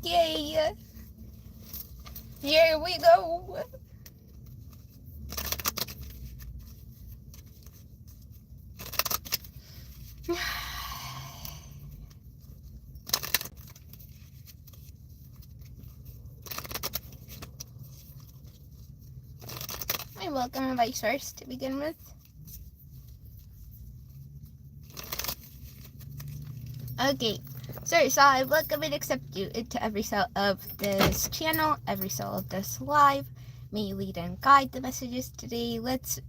Okay. Here we go. I welcome advice first to begin with. Okay, so I welcome and accept you into every cell of this channel, every cell of this live. May you lead and guide the messages today. Let's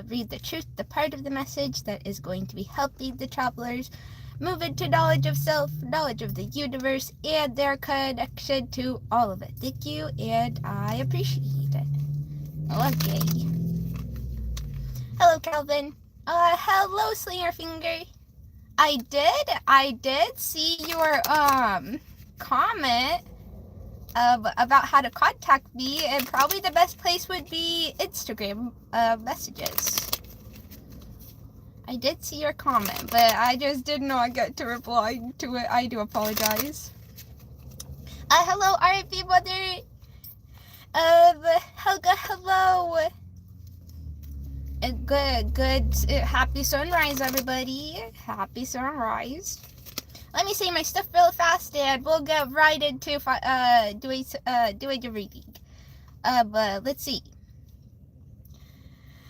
read the truth, the part of the message that is going to be helping the travelers move into knowledge of self, knowledge of the universe, and their connection to all of it. Thank you, and I appreciate it. Okay. Hello, Calvin. Hello, Slingerfinger. I did see your comment about how to contact me, and probably the best place would be Instagram messages. I did see your comment, but I just did not get to reply to it. I do apologize. Hello, RFB mother. Helga, hello. Good. Happy sunrise, everybody. Happy sunrise. Let me say my stuff real fast, and we'll get right into doing the reading. But let's see.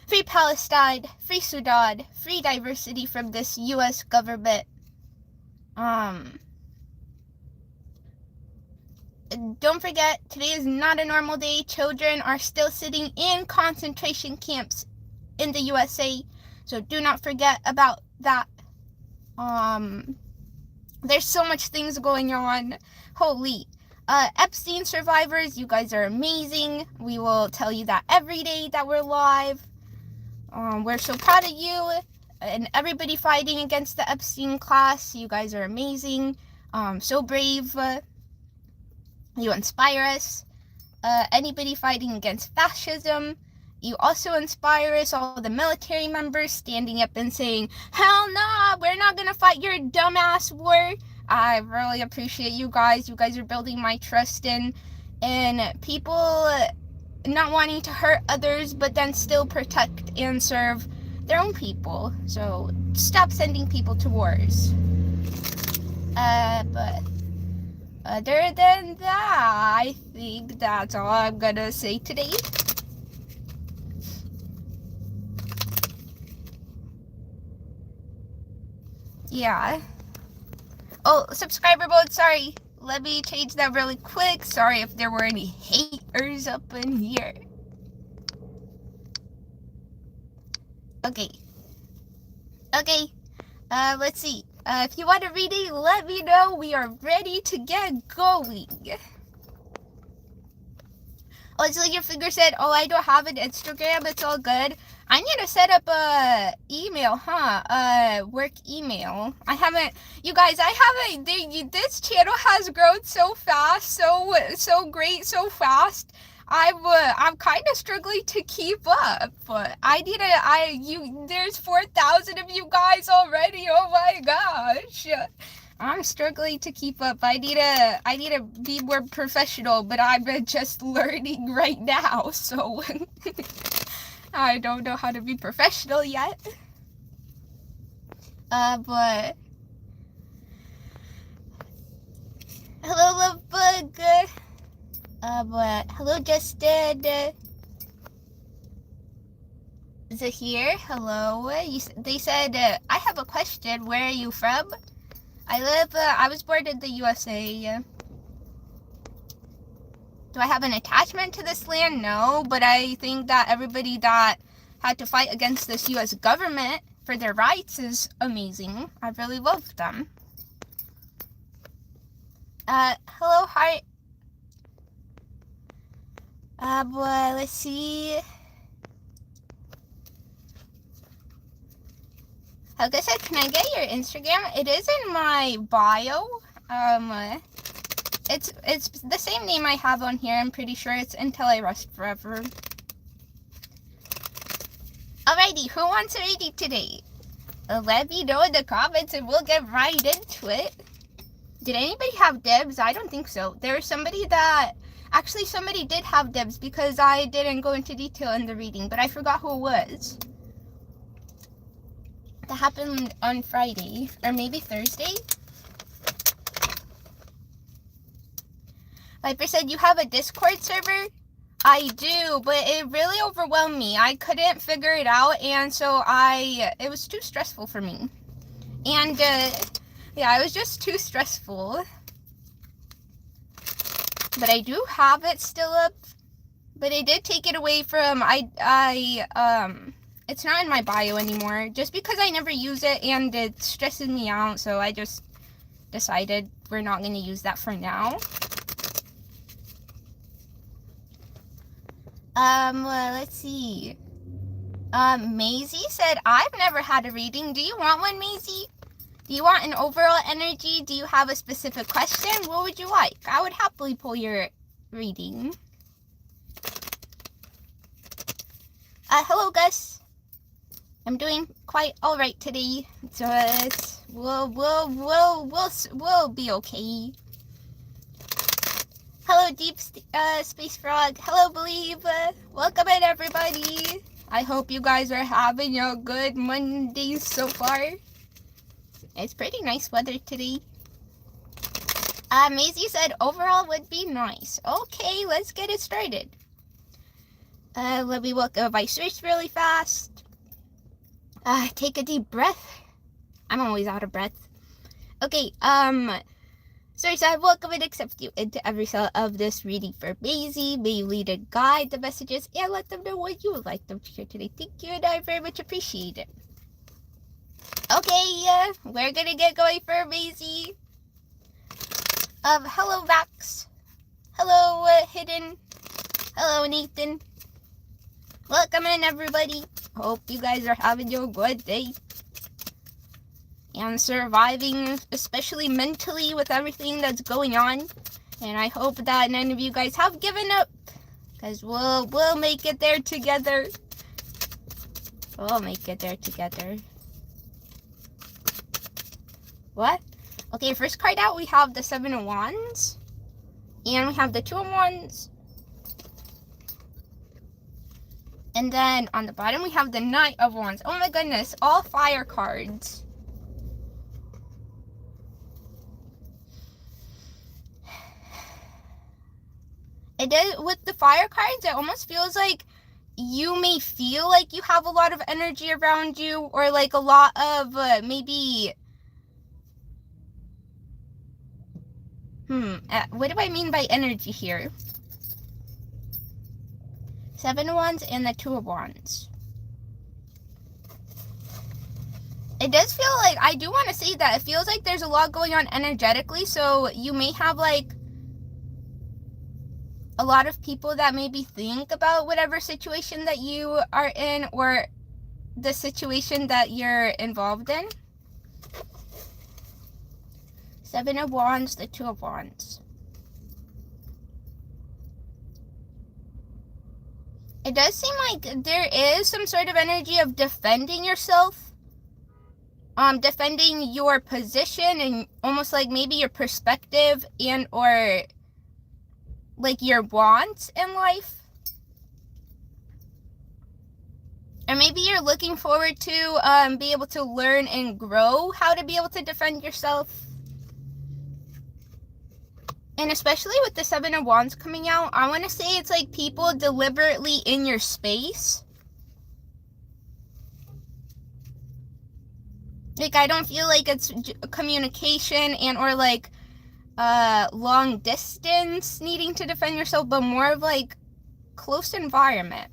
Free Palestine, free Sudan, free diversity from this U.S. government. Don't forget, today is not a normal day. Children are still sitting in concentration camps in the USA, so do not forget about that. There's so much things going on. Holy. Epstein survivors, you guys are amazing. We will tell you that every day that we're live. We're so proud of you and everybody fighting against the Epstein class. You guys are amazing. So brave. You inspire us. Anybody fighting against fascism, you also inspire us. All the military members standing up and saying, hell nah, we're not gonna fight your dumbass war. I really appreciate you guys. You guys are building my trust in people not wanting to hurt others, but then still protect and serve their own people. So stop sending people to wars. But other than that, I think that's all I'm gonna say today. Yeah. Oh, subscriber mode, sorry. Let me change that really quick. Sorry if there were any haters up in here. Okay. Let's see. If you want a reading, let me know. We are ready to get going. Oh, it's like your finger said, oh, I don't have an Instagram. It's all good. I need to set up a email, work email. I haven't, you guys, this channel has grown so fast, so great, so fast. I'm kind of struggling to keep up, but there's 4,000 of you guys already. Oh my gosh. I'm struggling to keep up. I need to be more professional, but I'm just learning right now, so I don't know how to be professional yet. But hello, love bug. But hello, Justin. Is it here? Hello. They said, I have a question. Where are you from? I was born in the USA. Do I have an attachment to this land? No, but I think that everybody that had to fight against this U.S. government for their rights is amazing. I really love them. Hello, hi. Well, let's see. Like I said, can I get your Instagram? It is in my bio. It's the same name I have on here. I'm pretty sure it's Until I Rest Forever. Alrighty, who wants a reading today? Let me know in the comments and we'll get right into it. Did anybody have dibs? I don't think so. There was somebody that... Actually, somebody did have dibs because I didn't go into detail in the reading, but I forgot who it was. That happened on Friday, or maybe Thursday. Viper said, you have a Discord server? I do, but it really overwhelmed me. I couldn't figure it out, and so it was too stressful for me. And, yeah, it was just too stressful. But I do have it still up. But I did take it away from, it's not in my bio anymore. Just because I never use it and it stresses me out. So I just decided we're not going to use that for now. Well, let's see. Maisie said, I've never had a reading. Do you want one, Maisie? Do you want an overall energy? Do you have a specific question? What would you like? I would happily pull your reading. Hello, Gus. I'm doing quite all right today. Just we'll be okay. Hello, Deep Space Frog. Hello, Believe. Welcome in, everybody. I hope you guys are having a good Monday so far. It's pretty nice weather today. Maisie said overall would be nice. Okay, let's get it started. Let me look at my switch really fast. Take a deep breath. I'm always out of breath. Okay, Sorry, so I welcome and accept you into every cell of this reading for Maisie. May you lead and guide the messages and let them know what you would like them to hear today. Thank you, and I very much appreciate it. Okay, we're gonna get going for Maisie. Hello, Max. Hello, Hidden. Hello, Nathan. Welcome in, everybody. Hope you guys are having a good day. And surviving, especially mentally, with everything that's going on. And I hope that none of you guys have given up. Because we'll make it there together. We'll make it there together. What? Okay, first card out, we have the Seven of Wands. And we have the Two of Wands. And then on the bottom, we have the Knight of Wands. Oh my goodness, all fire cards. It does, with the fire cards, it almost feels like you may feel like you have a lot of energy around you, or like a lot of maybe... what do I mean by energy here? Seven of Wands and the Two of Wands. It does feel like, I do want to say that it feels like there's a lot going on energetically, so you may have like a lot of people that maybe think about whatever situation that you are in or the situation that you're involved in. Seven of Wands, the Two of Wands. It does seem like there is some sort of energy of defending yourself. Defending your position and almost like maybe your perspective and or like your wants in life. Or maybe you're looking forward to be able to learn and grow how to be able to defend yourself. And especially with the Seven of Wands coming out, I want to say it's like people deliberately in your space. Like, I don't feel like it's communication and or like long distance needing to defend yourself, but more of like close environment.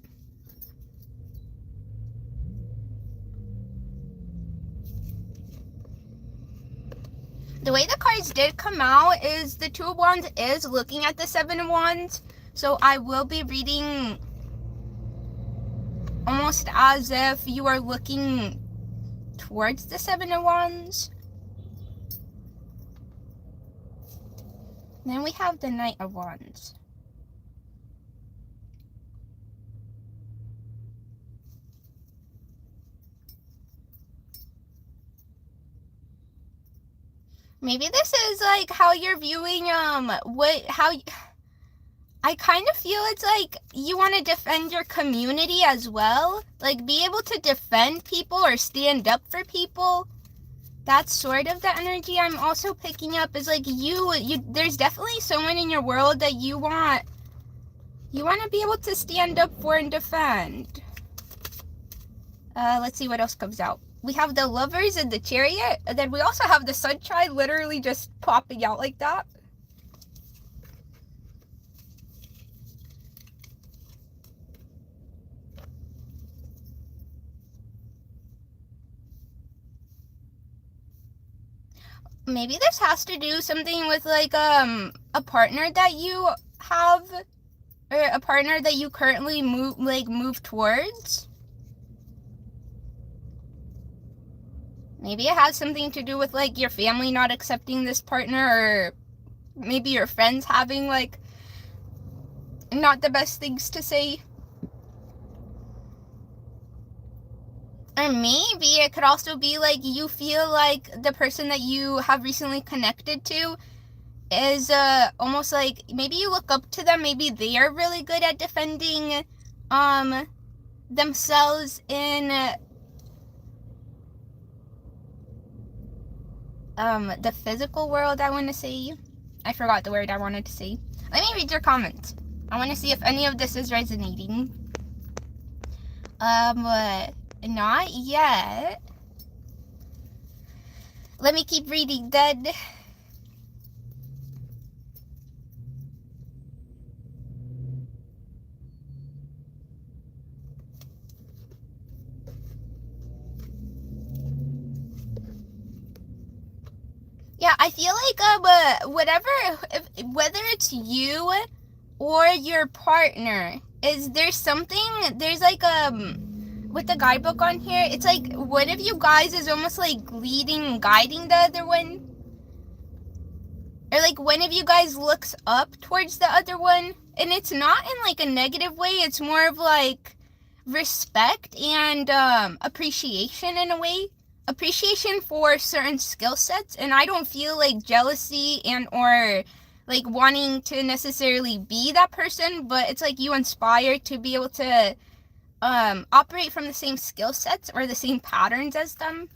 The way the cards did come out is the Two of Wands is looking at the Seven of Wands. So I will be reading almost as if you are looking towards the Seven of Wands. Then we have the Knight of Wands. Maybe this is like how you're viewing I kind of feel it's like you want to defend your community as well. Like, be able to defend people or stand up for people. That's sort of the energy I'm also picking up, is like there's definitely someone in your world that you want to be able to stand up for and defend. Let's see what else comes out. We have the Lovers and the Chariot, and then we also have the Sunshine literally just popping out like that. Maybe this has to do something with like a partner that you have, or a partner that you currently move towards. Maybe it has something to do with like your family not accepting this partner, or maybe your friends having like not the best things to say. Or maybe it could also be like you feel like the person that you have recently connected to is almost like, maybe you look up to them, maybe they are really good at defending themselves in the physical world, I want to say. I forgot the word I wanted to say. Let me read your comments. I want to see if any of this is resonating. Not yet. Let me keep reading then. Yeah, I feel like whether it's you or your partner, there's like with the guidebook on here, it's like one of you guys is almost like guiding the other one. Or like one of you guys looks up towards the other one. And it's not in like a negative way, it's more of like respect and appreciation in a way. Appreciation for certain skill sets, and I don't feel like jealousy and or like wanting to necessarily be that person, but it's like you inspire to be able to operate from the same skill sets or the same patterns as them.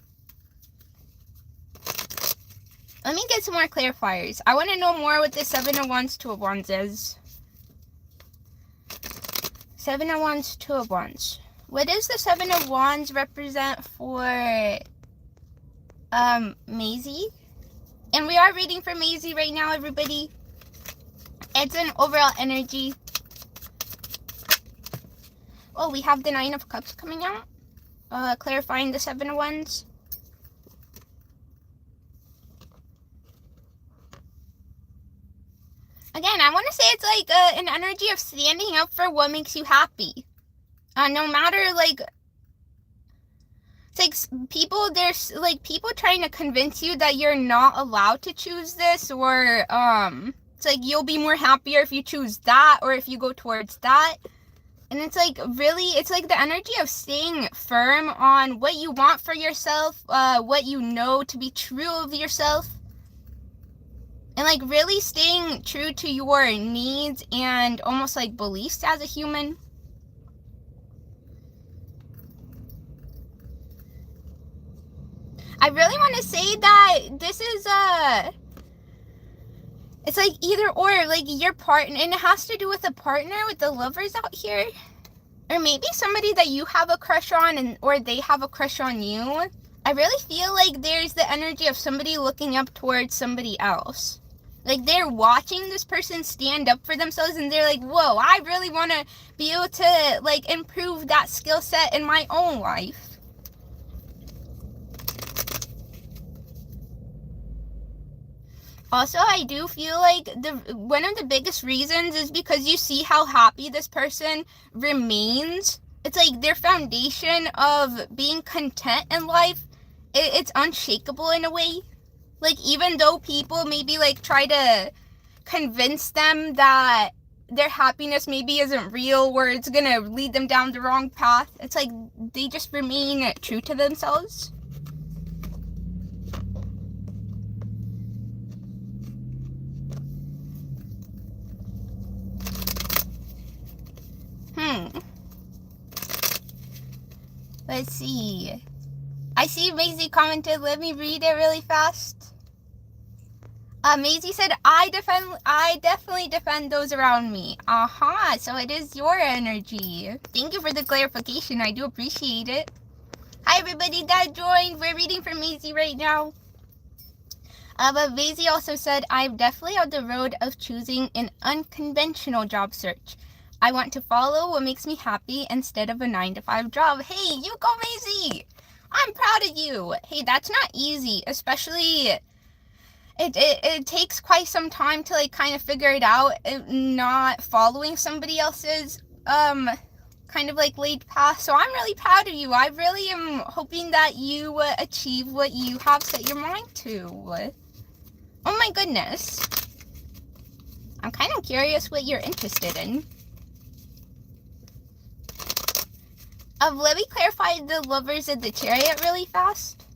Let me get some more clarifiers. I want to know more what the 7 of Wands, 2 of Wands is. 7 of Wands, 2 of Wands. What does the 7 of Wands represent for Maisie? And we are reading for Maisie right now, everybody. It's an overall energy. Oh, we have the 9 of Cups coming out. Clarifying the 7 of Wands. Again, I want to say it's like an energy of standing up for what makes you happy. No matter, like, it's like there's like people trying to convince you that you're not allowed to choose this, or it's like you'll be more happier if you choose that, or if you go towards that. And it's like, really, it's like the energy of staying firm on what you want for yourself, what you know to be true of yourself. And like really staying true to your needs and almost like beliefs as a human. I really want to say that this is it's like either or, like your partner, and it has to do with a partner, with the Lovers out here, or maybe somebody that you have a crush on, or they have a crush on you. I really feel like there's the energy of somebody looking up towards somebody else. Like they're watching this person stand up for themselves, and they're like, whoa, I really want to be able to like improve that skill set in my own life. Also, I do feel like one of the biggest reasons is because you see how happy this person remains. It's like their foundation of being content in life, it's unshakable in a way. Like, even though people maybe like try to convince them that their happiness maybe isn't real, or it's gonna lead them down the wrong path, it's like they just remain true to themselves. Let's see. I see Maisie commented, let me read it really fast. Maisie said, I definitely defend those around me. So it is your energy. Thank you for the clarification. I do appreciate it. Hi, everybody that joined. We're reading for Maisie right now. But Maisie also said, I'm definitely on the road of choosing an unconventional job search. I want to follow what makes me happy instead of a 9-to-5 job. Hey, you go, Maisie! I'm proud of you. Hey, that's not easy, especially it takes quite some time to like kind of figure it out, not following somebody else's kind of like laid path. So I'm really proud of you. I really am hoping that you achieve what you have set your mind to. Oh my goodness. I'm kind of curious what you're interested in. Let me clarify the lovers of the chariot really fast.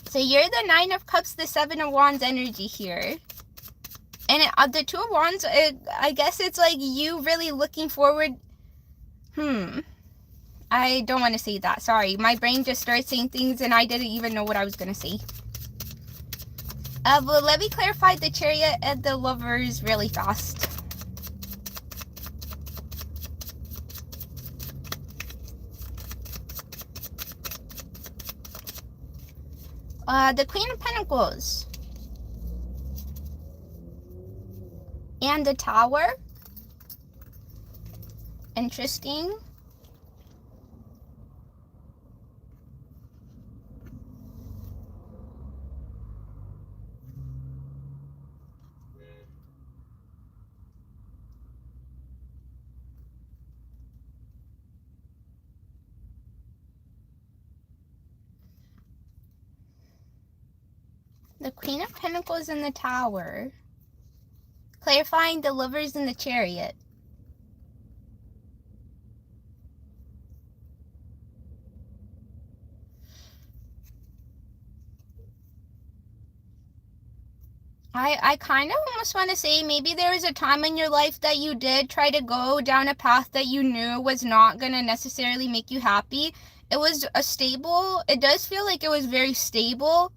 So you're the 9 of Cups, the 7 of Wands energy here. And the 2 of Wands, I guess it's like you really looking forward. I don't want to say that. Sorry. My brain just started saying things and I didn't even know what I was going to say. But let me clarify the chariot and the lovers really fast. The Queen of Pentacles. And the Tower. Interesting. The Queen of Pentacles and the Tower. Clarifying the lovers in the chariot. I kind of almost want to say maybe there was a time in your life that you did try to go down a path that you knew was not going to necessarily make you happy. It was it does feel like it was very stable.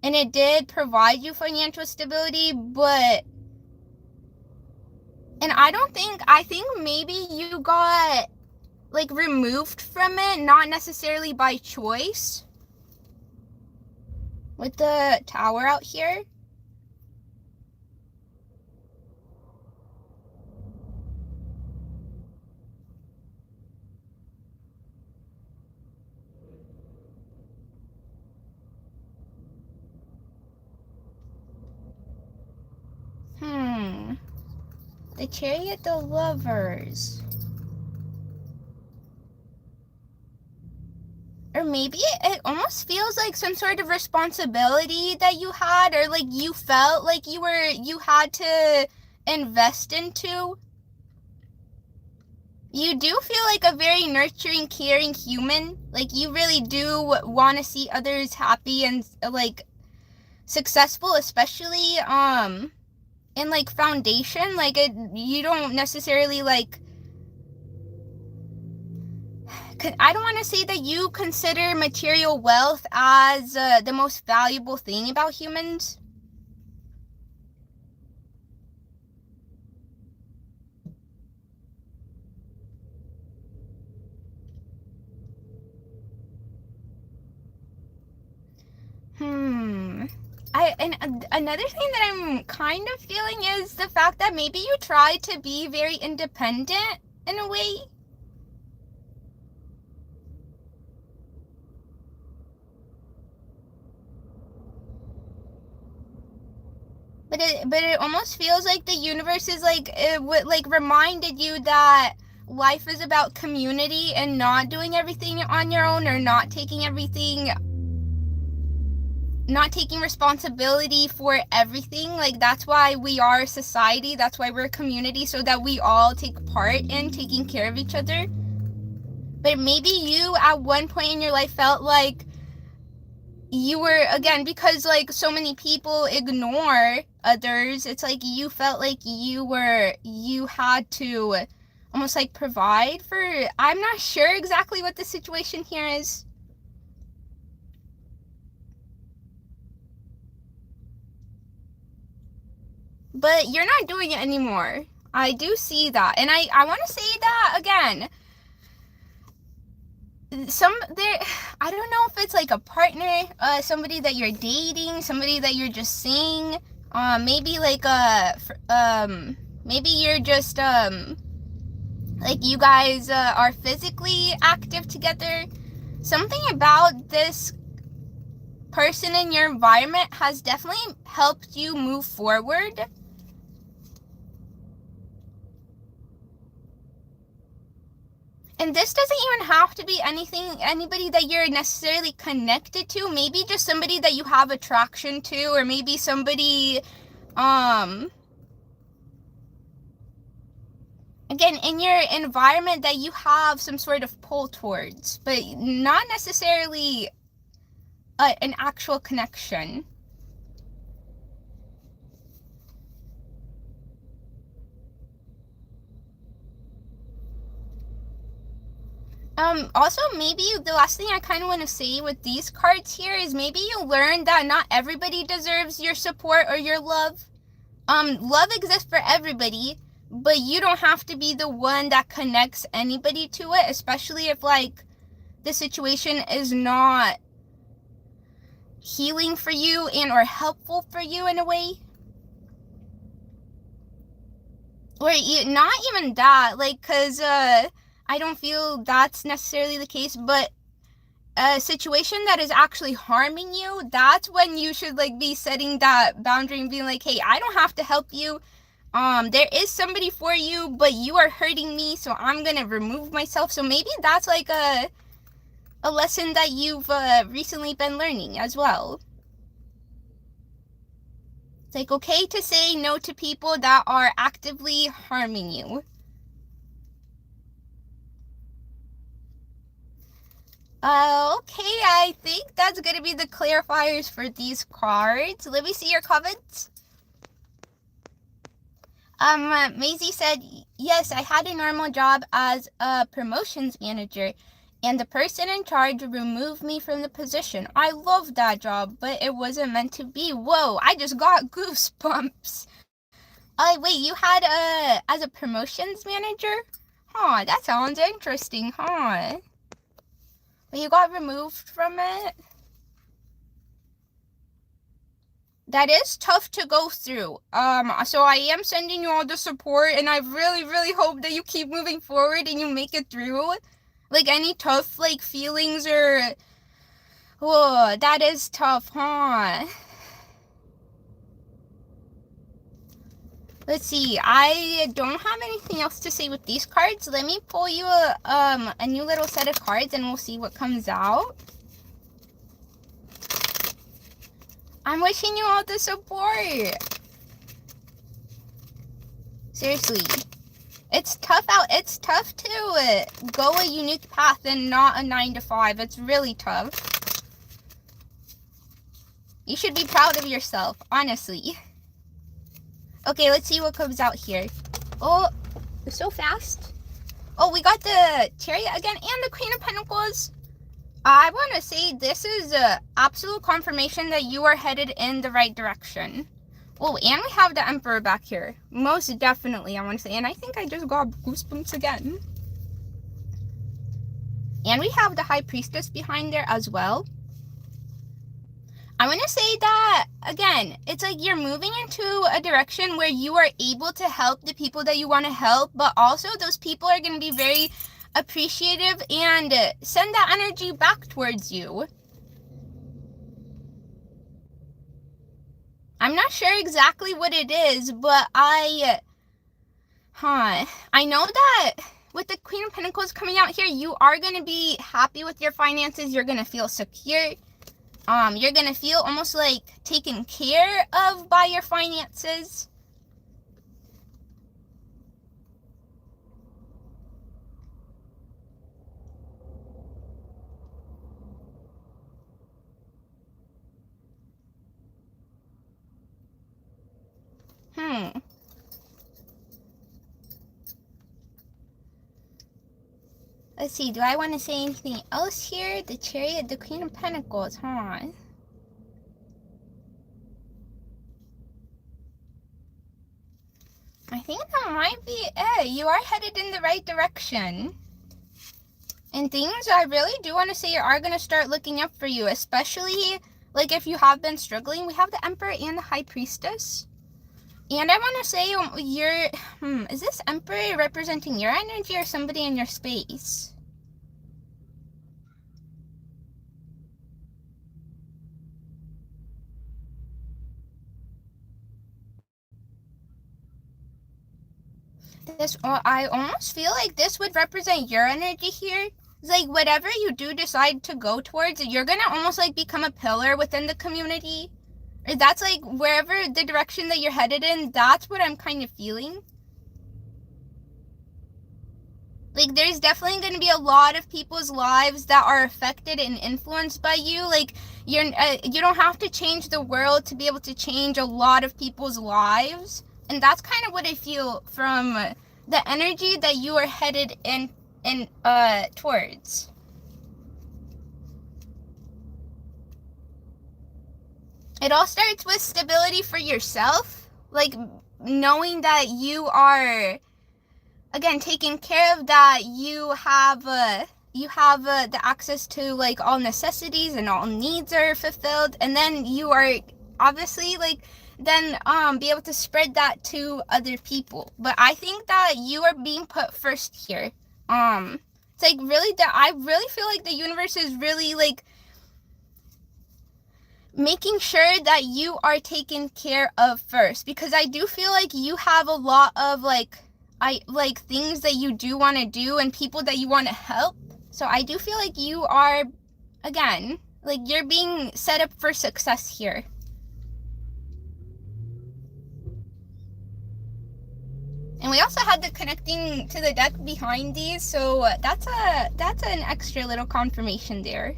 And it did provide you financial stability, but... And I think maybe you got, like, removed from it, not necessarily by choice. With the Tower out here. The Chariot, the Lovers. Or maybe it almost feels like some sort of responsibility that you had, or like you felt like you had to invest into. You do feel like a very nurturing, caring human. Like you really do want to see others happy and like successful, especially in like foundation. Like you don't necessarily like, I don't want to say that you consider material wealth as the most valuable thing about humans. And another thing that I'm kind of feeling is the fact that maybe you try to be very independent in a way. But it almost feels like the universe is like, it would like reminded you that life is about community and not doing everything on your own, or not taking responsibility for everything. Like that's why we are a society, that's why we're a community, so that we all take part in taking care of each other. But maybe you at one point in your life felt like you were, again, because like so many people ignore others, it's like you felt like you had to almost like provide for, I'm not sure exactly what the situation here is. But you're not doing it anymore. I do see that. And I want to say that again. I don't know if it's like a partner, somebody that you're dating, somebody that you're just seeing, maybe like maybe you're just like you guys are physically active together. Something about this person in your environment has definitely helped you move forward. And this doesn't even have to be anybody that you're necessarily connected to. Maybe just somebody that you have attraction to, or maybe somebody, again, in your environment that you have some sort of pull towards, but not necessarily an actual connection. Also, maybe the last thing I kind of want to say with these cards here is maybe you learn that not everybody deserves your support or your love. Love exists for everybody, but you don't have to be the one that connects anybody to it, especially if, like, the situation is not healing for you and or helpful for you in a way. Or not even that, like, because, I don't feel that's necessarily the case, but a situation that is actually harming you, that's when you should, like, be setting that boundary and being like, hey, I don't have to help you. There is somebody for you, but you are hurting me, so I'm gonna remove myself. So maybe that's like a lesson that you've recently been learning as well. It's like okay to say no to people that are actively harming you. Okay, I think that's gonna be the clarifiers for these cards. Let me see your comments. Maisie said, yes, I had a normal job as a promotions manager, and the person in charge removed me from the position. I loved that job, but it wasn't meant to be. Whoa, I just got goosebumps. Wait, you had as a promotions manager? Huh, that sounds interesting, huh? But you got removed from it? That is tough to go through. So I am sending you all the support, and I really, really hope that you keep moving forward and you make it through. Like, any tough, like, feelings or... Whoa, that is tough, huh? Let's see, I don't have anything else to say with these cards. Let me pull you a new little set of cards, and we'll see what comes out. I'm wishing you all the support. Seriously. It's tough out. It's tough to go a unique path and not a 9 to 5. It's really tough. You should be proud of yourself, honestly. Okay, let's see what comes out here. Oh, so fast. Oh, we got the Chariot again and the Queen of Pentacles. I want to say this is absolute confirmation that you are headed in the right direction. Oh, and we have the Emperor back here. Most definitely, I want to say. And I think I just got goosebumps again. And we have the High Priestess behind there as well. I want to say that, again, it's like you're moving into a direction where you are able to help the people that you want to help, but also those people are going to be very appreciative and send that energy back towards you. I'm not sure exactly what it is, but I know that with the Queen of Pentacles coming out here, you are going to be happy with your finances. You're going to feel secure. You're going to feel almost like taken care of by your finances. Let's see, do I want to say anything else here? The Chariot, the Queen of Pentacles, huh? I think that might be it. You are headed in the right direction. And things I really do want to say are going to start looking up for you, especially like if you have been struggling. We have the Emperor and the High Priestess. And I want to say is this Emperor representing your energy or somebody in your space? I almost feel like this would represent your energy here. It's like whatever you do decide to go towards, you're gonna almost like become a pillar within the community. Or that's like wherever the direction that you're headed in, that's what I'm kind of feeling. Like there's definitely going to be a lot of people's lives that are affected and influenced by you. Like you don't have to change the world to be able to change a lot of people's lives. And that's kind of what I feel from the energy that you are headed in towards. It all starts with stability for yourself, like knowing that you are, again, taking care of, that you have the access to like all necessities and all needs are fulfilled, and then you are obviously like then be able to spread that to other people. But I think that you are being put first here. It's like really that I really feel like the universe is really like making sure that you are taken care of first, because I do feel like you have a lot of like things that you do want to do and people that you want to help. So I do feel like you are, again, like you're being set up for success here. And we also had the connecting to the deck behind these, so that's an extra little confirmation there.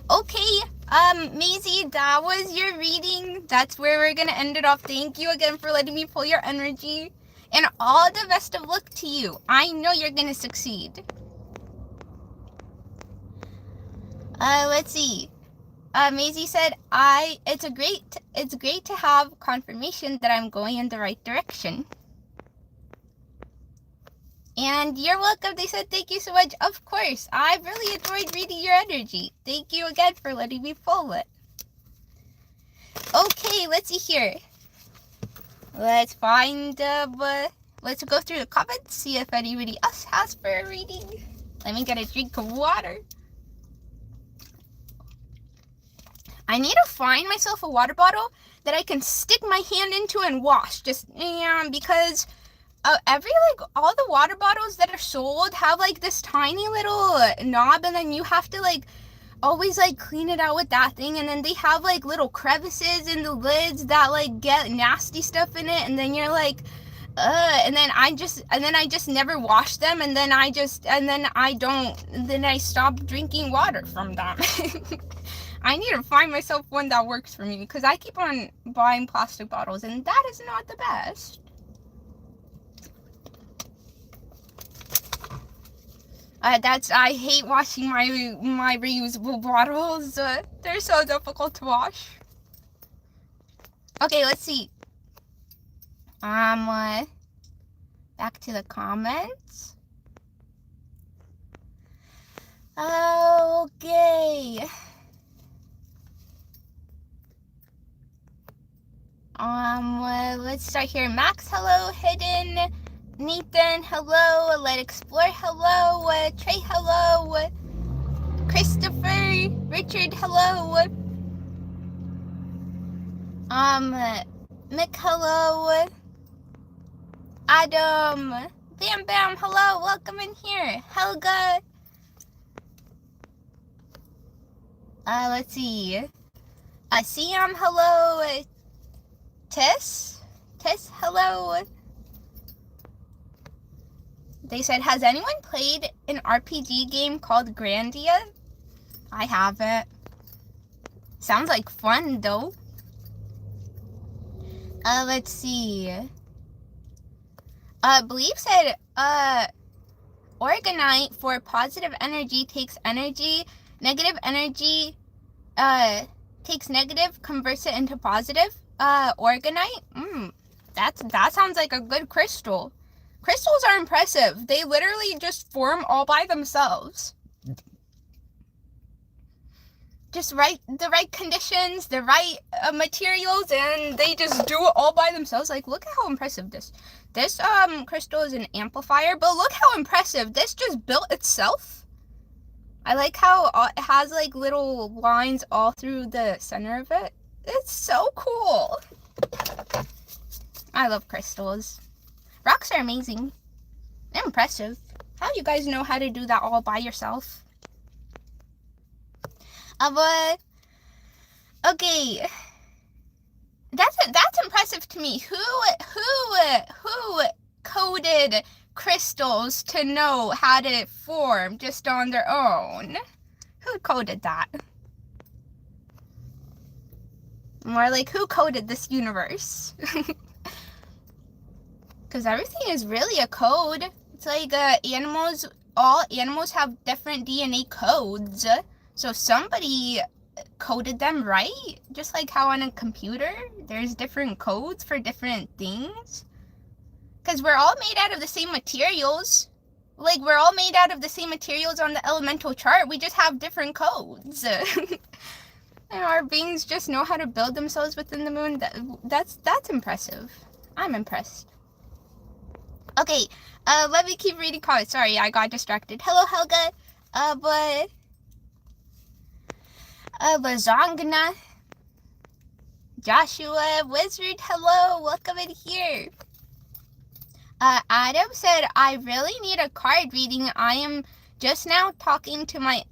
Okay, Maisie, that was your reading. That's where we're gonna end it off. Thank you again for letting me pull your energy. And all the best of luck to you. I know you're gonna succeed. Let's see. Maisie said, it's great to have confirmation that I'm going in the right direction. And you're welcome. They said, thank you so much. Of course. I really enjoyed reading your energy. Thank you again for letting me pull it. Okay, let's see here. Let's find, let's go through the comments, see if anybody else has for a reading. Let me get a drink of water. I need to find myself a water bottle that I can stick my hand into and wash. Just, because all the water bottles that are sold have like this tiny little knob, and then you have to like always like clean it out with that thing, and then they have like little crevices in the lids that like get nasty stuff in it, and then you're like and then I just never wash them, and then I stop drinking water from them. I need to find myself one that works for me, because I keep on buying plastic bottles and that is not the best. I hate washing my reusable bottles. They're so difficult to wash. Okay, let's see. Back to the comments. Okay. Let's start here. Max, hello. Hidden. Nathan, hello. Let Explore, hello. Trey, hello. Christopher, Richard, hello. Mick, hello. Adam, Bam Bam, hello. Welcome in here. Helga. Let's see. Siam, hello. Tess, hello. They said, has anyone played an RPG game called Grandia? I haven't. Sounds like fun, though. Let's see. Believe said, Organite for positive energy takes energy. Negative energy takes negative, converts it into positive. Organite? That sounds like a good crystal. Crystals are impressive. They literally just form all by themselves. Just the right conditions, the right materials, and they just do it all by themselves. Like, look at how impressive this crystal is an amplifier, but look how impressive this just built itself. I like how it has like little lines all through the center of it. It's so cool. I love crystals. Rocks are amazing. They're impressive. How do you guys know how to do that all by yourself? But okay, that's impressive to me. Who coded crystals to know how to form just on their own? Who coded that? More like, who coded this universe? Because everything is really a code. It's like all animals have different DNA codes. So somebody coded them, right? Just like how on a computer, there's different codes for different things. Because we're all made out of the same materials. Like, we're all made out of the same materials on the elemental chart. We just have different codes. And our beings just know how to build themselves within the moon. That's impressive. I'm impressed. Okay, let me keep reading comments. Sorry, I got distracted. Hello, Helga. Lazongna, Joshua, Wizard, hello, welcome in here. Adam said, I really need a card reading. I am just now talking to my,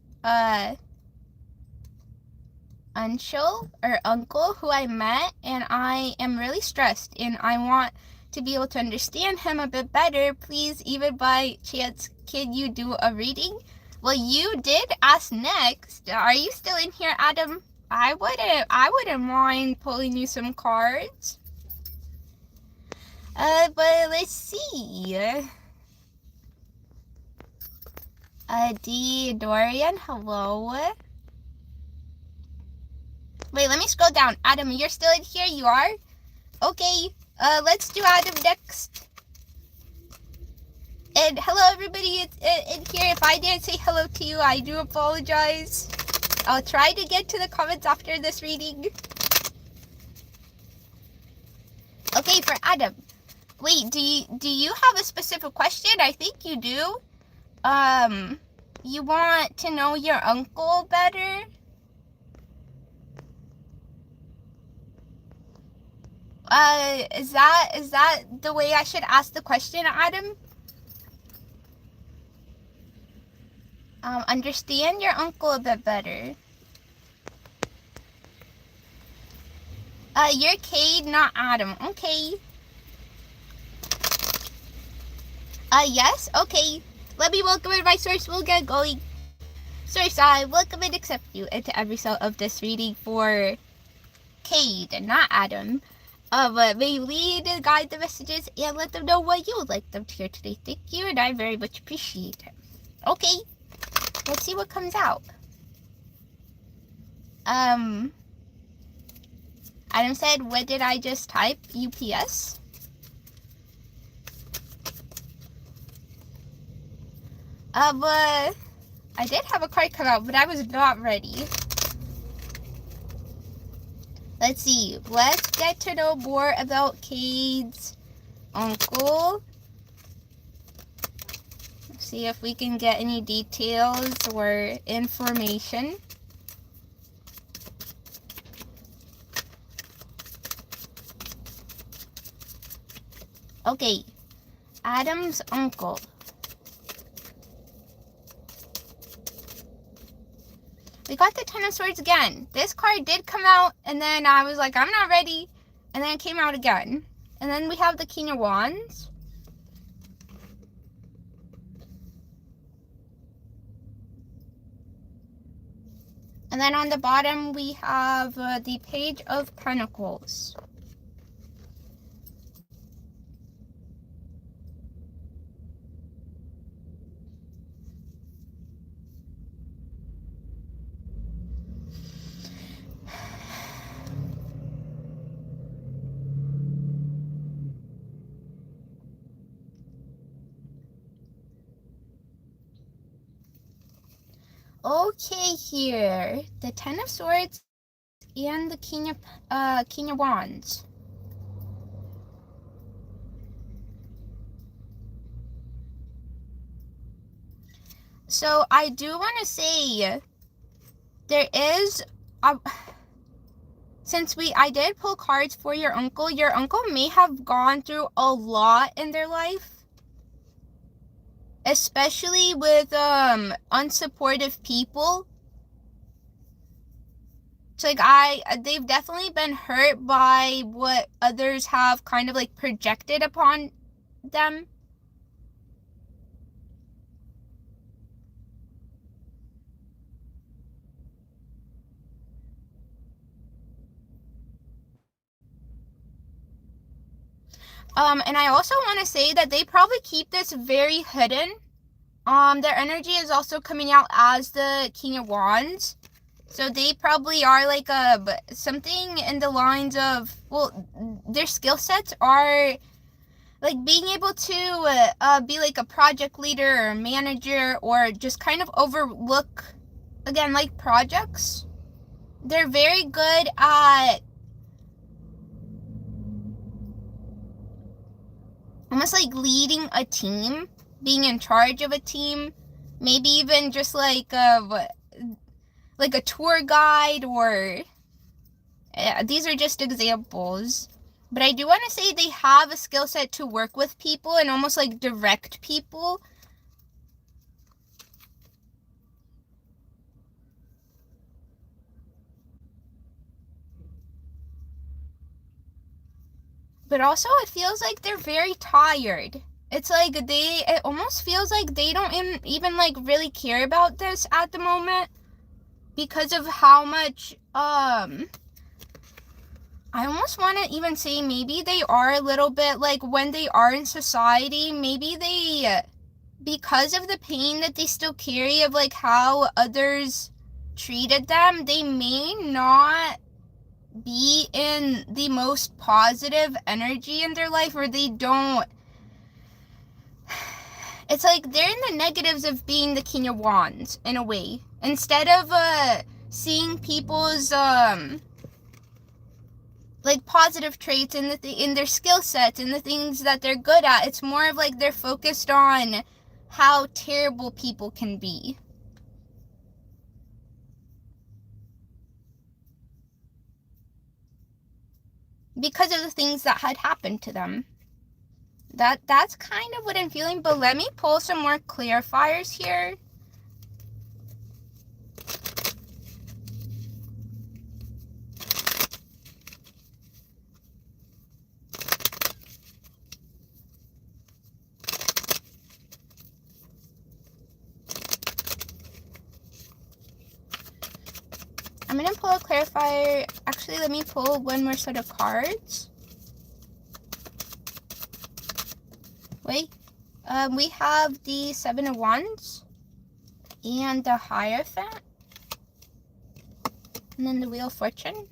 uncle who I met, and I am really stressed, and I want to be able to understand him a bit better. Please, even by chance, can you do a reading? Well, you did ask next. Are you still in here, Adam? I wouldn't mind pulling you some cards. But let's see. D. Dorian, hello. Wait, let me scroll down. Adam, you're still in here? You are? Okay, let's do Adam next. And hello everybody in here. If I didn't say hello to you, I do apologize. I'll try to get to the comments after this reading. Okay, for Adam. Wait, do you have a specific question? I think you do. You want to know your uncle better? Is that the way I should ask the question, Adam? Understand your uncle a bit better. You're Cade, not Adam. Okay. Yes? Okay. Let me welcome in my source. We'll get going. Source, I welcome and accept you into every cell of this reading for Cade, not Adam. But may you lead and guide the messages and let them know what you would like them to hear today. Thank you, and I very much appreciate it. Okay. Let's see what comes out. Adam said, what did I just type? UPS? But I did have a card come out, but I was not ready. Let's see. Let's get to know more about Cade's uncle. See if we can get any details or information. Okay, Adam's uncle. We got the Ten of Swords again. This card did come out, and then I was like, I'm not ready. And then it came out again. And then we have the King of Wands. And then on the bottom, we have the Page of Pentacles. Okay, here. The Ten of Swords and the King of Wands. So I do want to say there is since I did pull cards for your uncle may have gone through a lot in their life, especially with unsupportive people. So like they've definitely been hurt by what others have kind of like projected upon them. And I also want to say that they probably keep this very hidden. Their energy is also coming out as the King of Wands. So they probably are like something in the lines of, well, their skill sets are like being able to be like a project leader or manager, or just kind of overlook, again, like projects. They're very good at almost like leading a team, being in charge of a team, maybe even just like a tour guide, or these are just examples. But I do want to say they have a skill set to work with people and almost like direct people. But also it feels like they're very tired. It's like it almost feels like they don't even like really care about this at the moment, because of how much I almost want to even say maybe they are a little bit like, when they are in society, maybe they, because of the pain that they still carry of like how others treated them, they may not be in the most positive energy in their life, or they don't, it's like they're in the negatives of being the King of Wands in a way, instead of seeing people's like positive traits in their skill sets and the things that they're good at. It's more of like they're focused on how terrible people can be, because of the things that had happened to them. That's kind of what I'm feeling. But let me pull some more clarifiers here. I'm going to pull a clarifier. Actually, let me pull one more set of cards. Wait. We have the Seven of Wands and the Hierophant, and then the Wheel of Fortune.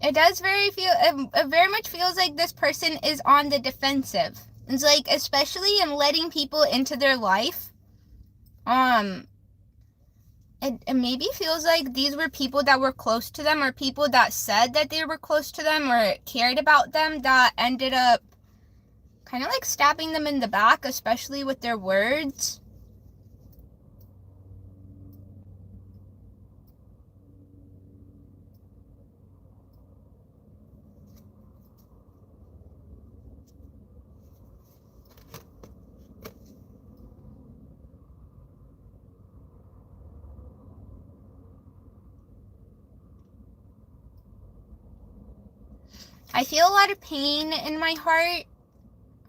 It does it very much feels like this person is on the defensive. It's like, especially in letting people into their life, it maybe feels like these were people that were close to them, or people that said that they were close to them or cared about them, that ended up kind of like stabbing them in the back, especially with their words. I feel a lot of pain in my heart.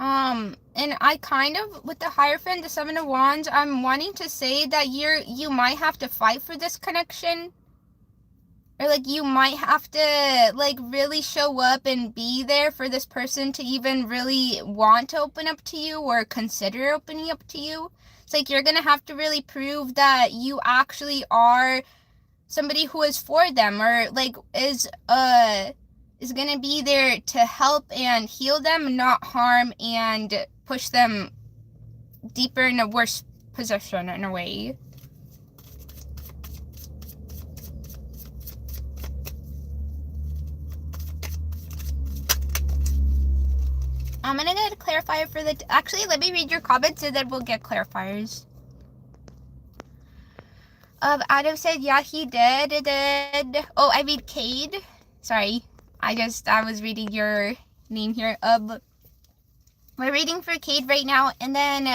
And I kind of, with the Hierophant, the Seven of Wands, I'm wanting to say that you might have to fight for this connection. Or like you might have to like really show up and be there for this person to even really want to open up to you or consider opening up to you. like you're gonna have to really prove that you actually are somebody who is for them, or like is gonna be there to help and heal them, not harm and push them deeper in a worse position in a way. I'm gonna get a clarifier for the... Actually, let me read your comments and then we'll get clarifiers. Adam said, yeah, he did. Oh, I mean, Cade. Sorry. I was reading your name here. We're reading for Cade right now. And then,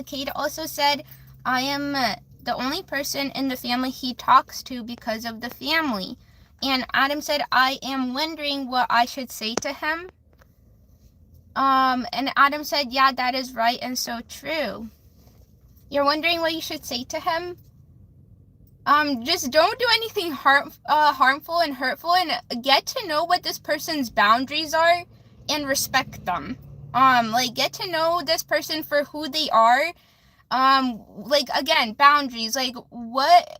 Cade also said, I am the only person in the family he talks to because of the family. And Adam said, I am wondering what I should say to him. And Adam said, yeah, that is right and so true. You're wondering what you should say to him? Just don't do anything harmful and hurtful, and get to know what this person's boundaries are and respect them. Like, get to know this person for who they are. Like, again, boundaries. Like, what,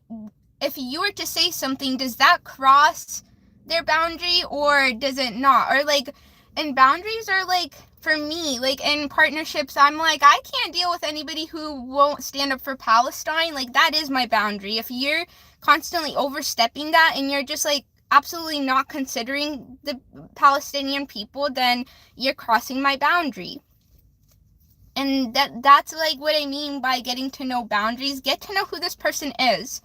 if you were to say something, does that cross their boundary or does it not? Or, like, and boundaries are, like, for me, like, in partnerships, I'm like, I can't deal with anybody who won't stand up for Palestine. Like, that is my boundary. If you're constantly overstepping that and you're just, like, absolutely not considering the Palestinian people, then you're crossing my boundary. And that's, like, what I mean by getting to know boundaries. Get to know who this person is.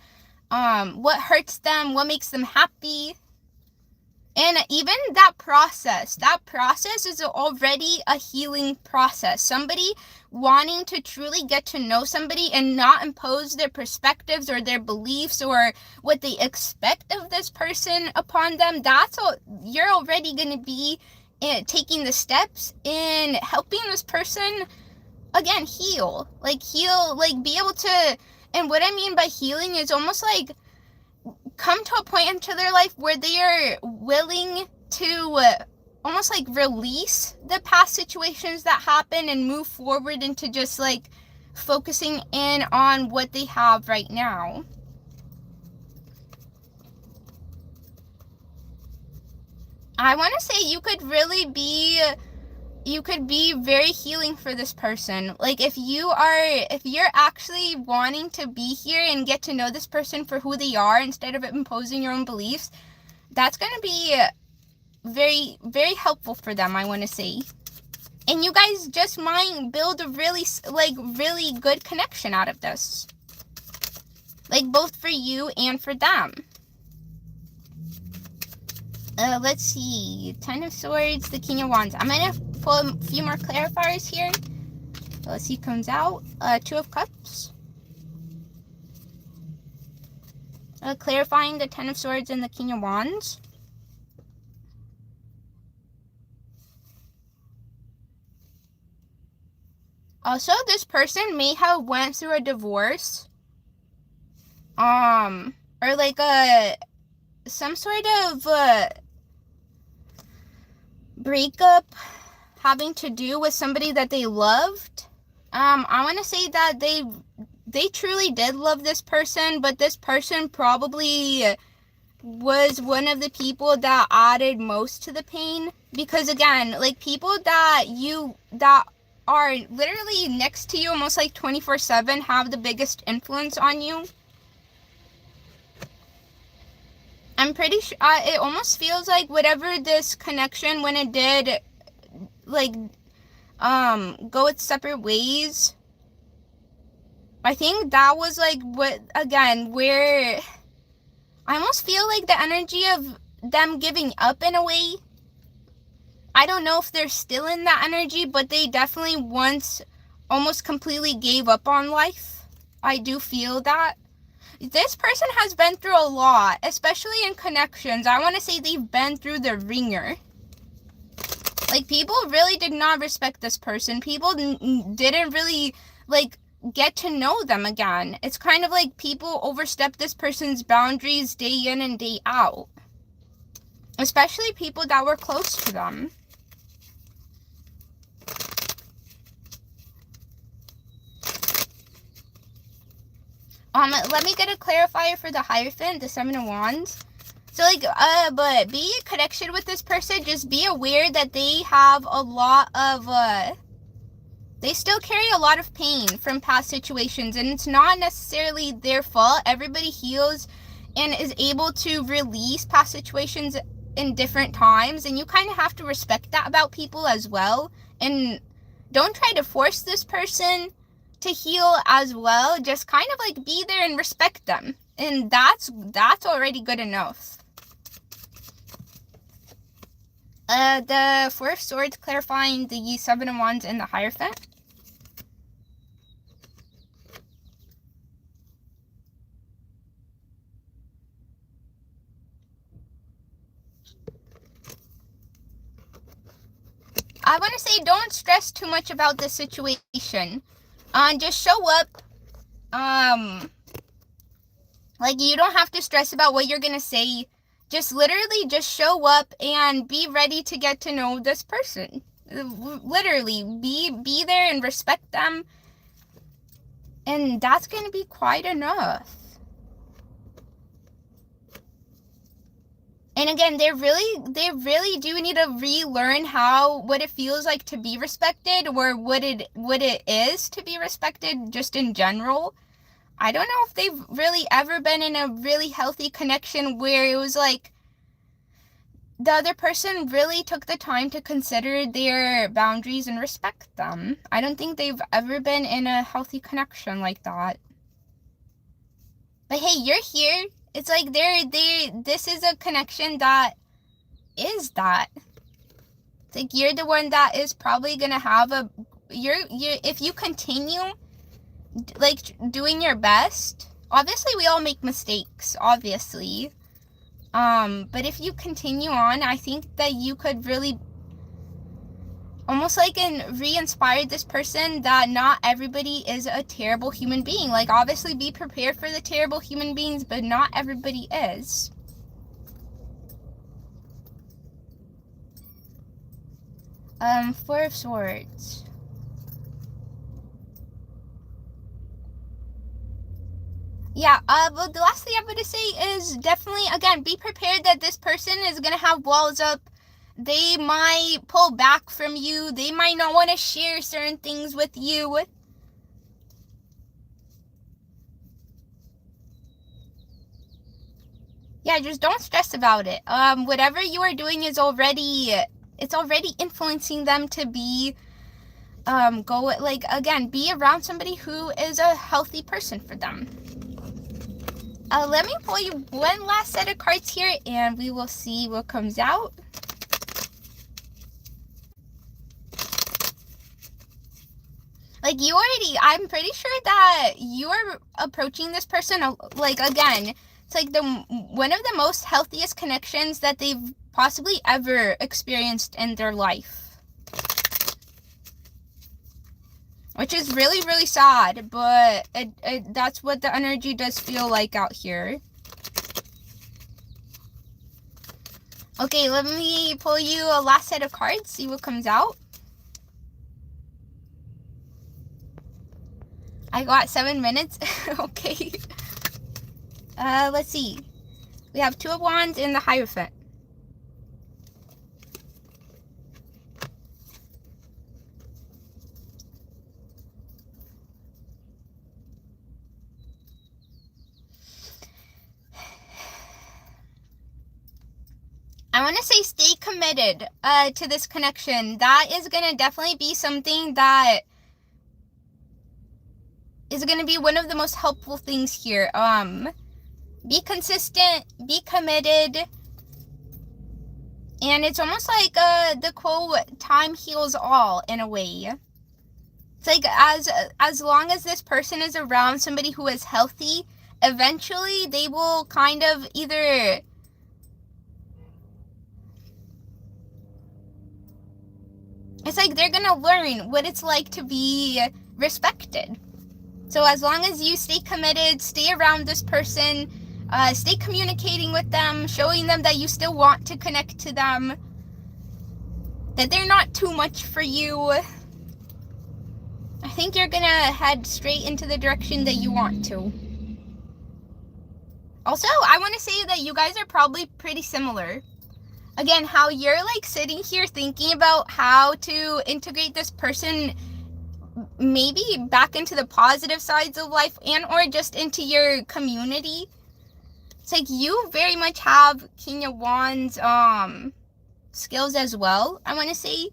What hurts them, what makes them happy. And even that process is already a healing process. Somebody wanting to truly get to know somebody and not impose their perspectives or their beliefs or what they expect of this person upon them, that's all. You're already going to be taking the steps in helping this person, again, heal. Like, be able to, and what I mean by healing is almost like come to a point into their life where they are willing to almost like release the past situations that happen and move forward into just like focusing in on what they have right now. I want to say you could be very healing for this person. Like, if you're actually wanting to be here and get to know this person for who they are instead of imposing your own beliefs, that's going to be very, very helpful for them, I want to say. And you guys just might build a really good connection out of this. Like, both for you and for them. Let's see. 10 of Swords, the King of Wands. I'm going to pull a few more clarifiers here. Let's see who comes out. 2 of Cups. Clarifying the 10 of Swords and the King of Wands. Also, this person may have went through a divorce. Or like some sort of breakup having to do with somebody that they loved. I want to say that they truly did love this person, but this person probably was one of the people that added most to the pain. Because again, like, people that are literally next to you almost like 24/7 have the biggest influence on you. I'm pretty sure it almost feels like whatever this connection, when it did like go its separate ways, I think that was like what, again, where I almost feel like the energy of them giving up in a way. I don't know if they're still in that energy, but they definitely once almost completely gave up on life. I do feel that. This person has been through a lot, especially in connections. I want to say they've been through the ringer. Like, people really did not respect this person. People didn't really, like, get to know them again. It's kind of like people overstep this person's boundaries day in and day out. Especially people that were close to them. Let me get a clarifier for the Hierophant, the Seven of Wands. So, like, but be in connection with this person. Just be aware that they have a lot of, they still carry a lot of pain from past situations. And it's not necessarily their fault. Everybody heals and is able to release past situations in different times. And you kind of have to respect that about people as well. And don't try to force this person to heal as well. Just kind of, like, be there and respect them. And that's already good enough. The Four of Swords clarifying the Seven of Wands and the Hierophant. I want to say don't stress too much about this situation. Just show up. Like, you don't have to stress about what you're going to say. Just literally just show up and be ready to get to know this person. Literally, be there and respect them. And that's going to be quite enough. And again, they really do need to relearn what it feels like to be respected, or what it is to be respected just in general. I don't know if they've really ever been in a really healthy connection where it was like the other person really took the time to consider their boundaries and respect them. I don't think they've ever been in a healthy connection like that. But hey, you're here. It's like this is a connection that is that. It's like you're the one that is probably gonna have if you continue like doing your best. Obviously we all make mistakes, obviously. But if you continue on, I think that you could really almost like re-inspire this person that not everybody is a terrible human being. Like, obviously be prepared for the terrible human beings, but not everybody is. Four of Swords. Yeah, but the last thing I'm going to say is definitely, again, be prepared that this person is going to have walls up. They might pull back from you. They might not want to share certain things with you. Yeah, just don't stress about it. Whatever you are doing is already influencing them to be, be around somebody who is a healthy person for them. Let me pull you one last set of cards here, and we will see what comes out. Like, I'm pretty sure that you're approaching this person, like, again, it's like one of the most healthiest connections that they've possibly ever experienced in their life. Which is really, really sad, but that's what the energy does feel like out here. Okay, let me pull you a last set of cards, see what comes out. I got 7 minutes. Okay. Let's see. We have Two of Wands and the Hierophant. I want to say stay committed to this connection. That is going to definitely be something that is going to be one of the most helpful things here. Be consistent, be committed. And it's almost like the quote, time heals all, in a way. It's like as long as this person is around somebody who is healthy, eventually they will kind of either... It's like they're going to learn what it's like to be respected. So as long as you stay committed, stay around this person, stay communicating with them, showing them that you still want to connect to them, that they're not too much for you, I think you're going to head straight into the direction that you want to. Also, I want to say that you guys are probably pretty similar. Again, how you're like sitting here thinking about how to integrate this person maybe back into the positive sides of life and or just into your community. It's like you very much have King of Wands skills as well, I want to say.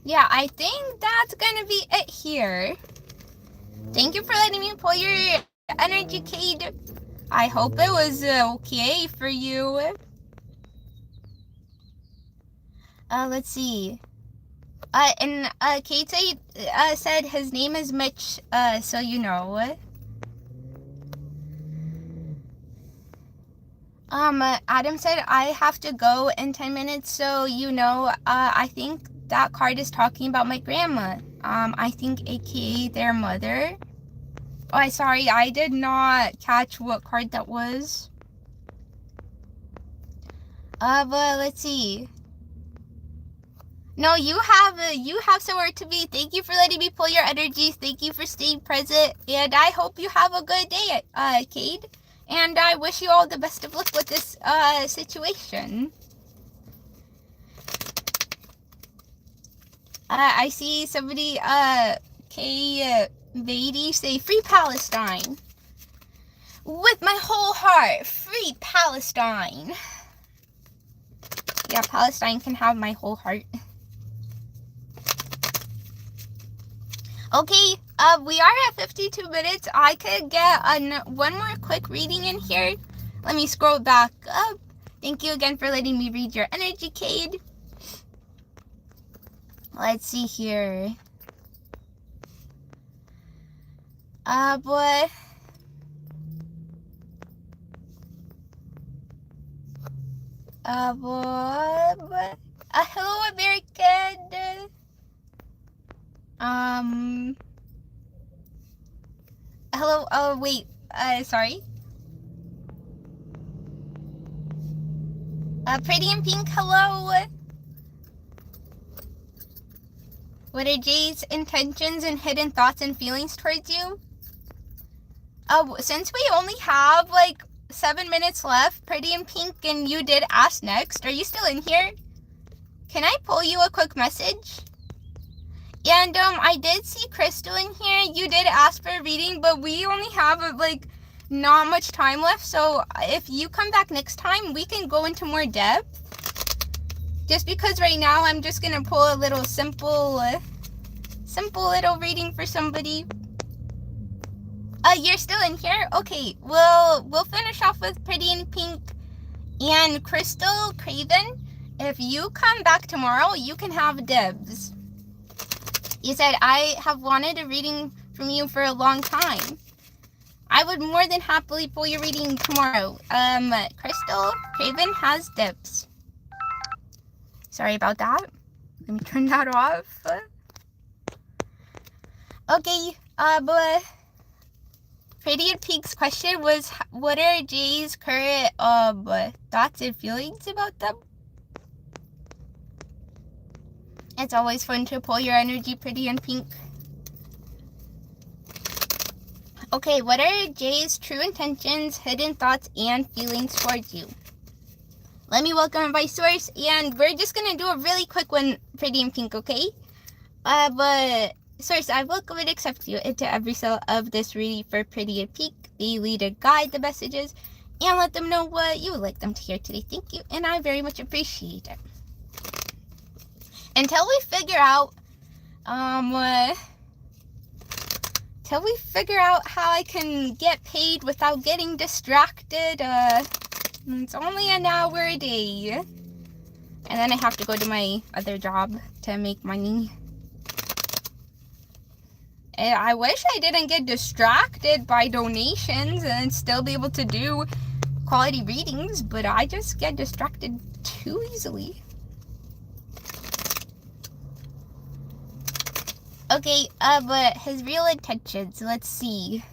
Yeah, I think that's gonna be it here. Thank you for letting me pull your energy, Cade. I hope it was okay for you. Let's see. And Cade said his name is Mitch, so you know. Adam said I have to go in 10 minutes, so you know, I think that card is talking about my grandma. I think aka their mother. Oh, sorry, I did not catch what card that was. But let's see. No, you have somewhere to be. Thank you for letting me pull your energies. Thank you for staying present, and I hope you have a good day, Cade. And I wish you all the best of luck with this situation. I see somebody, Maisie say, Free Palestine. With my whole heart, free Palestine. Yeah, Palestine can have my whole heart. Okay, we are at 52 minutes. I could get one more quick reading in here. Let me scroll back up. Thank you again for letting me read your energy, Cade. Let's see here. Boy. Hello, American. Hello, wait, sorry. Pretty in Pink, hello. What are Jay's intentions and hidden thoughts and feelings towards you? Since we only have, like, 7 minutes left, Pretty in Pink, and you did ask next, are you still in here? Can I pull you a quick message? And, I did see Crystal in here. You did ask for a reading, but we only have, like, not much time left. So, if you come back next time, we can go into more depth. Just because right now, I'm just gonna pull a little simple little reading for somebody. You're still in here? Okay, we'll finish off with Pretty in Pink and Crystal Craven. If you come back tomorrow, you can have dibs. You said, I have wanted a reading from you for a long time. I would more than happily pull your reading tomorrow. Crystal Craven has dibs. Sorry about that. Let me turn that off. Okay, but Pretty in Pink's question was, what are Jay's current thoughts and feelings about them? It's always fun to pull your energy, Pretty in Pink. Okay, what are Jay's true intentions, hidden thoughts, and feelings towards you? Let me welcome my source, and we're just gonna do a really quick one, Pretty in Pink, okay? But source, I welcome and accept you into every cell of this reading for Pretty in Pink. They lead and guide the messages, and let them know what you would like them to hear today. Thank you, and I very much appreciate it. Until we figure out, how I can get paid without getting distracted, it's only an hour a day. And then I have to go to my other job to make money. And I wish I didn't get distracted by donations and still be able to do quality readings, but I just get distracted too easily. Okay, but his real intentions, let's see.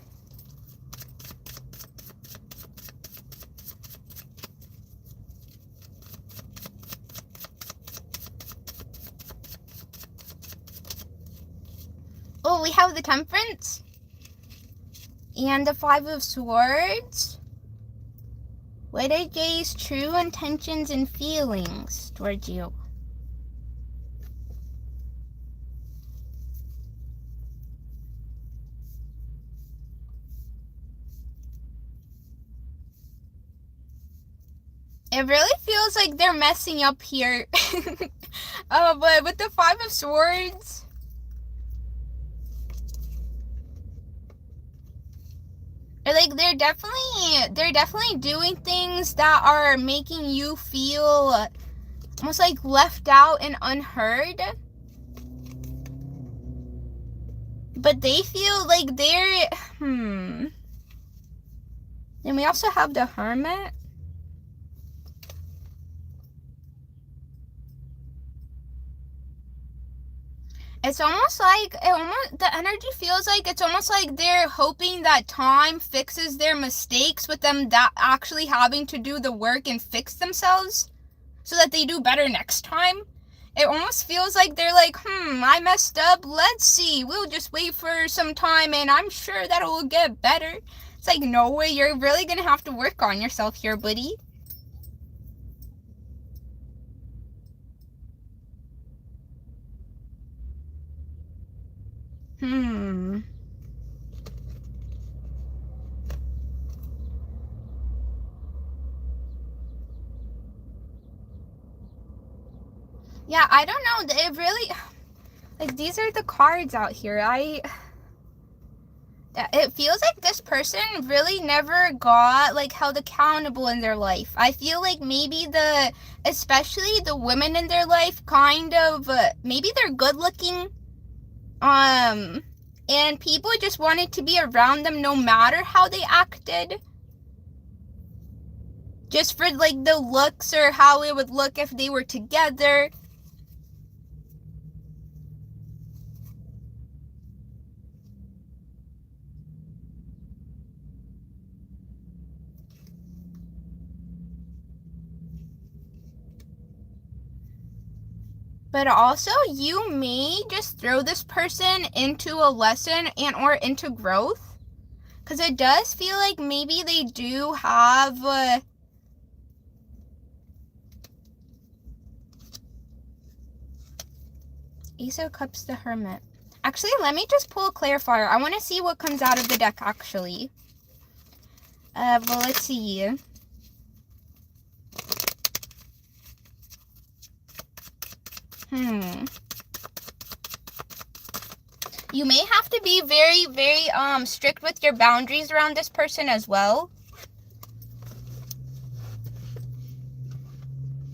we have the Temperance and the Five of Swords. What are Jay's true intentions and feelings towards you? It really feels like they're messing up here. But with the Five of Swords, like they're definitely doing things that are making you feel almost like left out and unheard. But they feel like they're Then we also have the Hermit. It's almost like, the energy feels like it's almost like they're hoping that time fixes their mistakes with them actually having to do the work and fix themselves so that they do better next time. It almost feels like they're like, I messed up, let's see, we'll just wait for some time and I'm sure that it will get better. It's like, no way, you're really gonna have to work on yourself here, buddy. Yeah, I don't know. It really, like, these are the cards out here. It feels like this person really never got, like, held accountable in their life. I feel like maybe especially the women in their life kind of, maybe they're good looking. And people just wanted to be around them no matter how they acted. Just for, like, the looks or how it would look if they were together. But also, you may just throw this person into a lesson and or into growth. Because it does feel like maybe they do have Ace of Cups, the Hermit. Actually, let me just pull a clarifier. I want to see what comes out of the deck, actually. Well, let's see. You may have to be very, very strict with your boundaries around this person as well.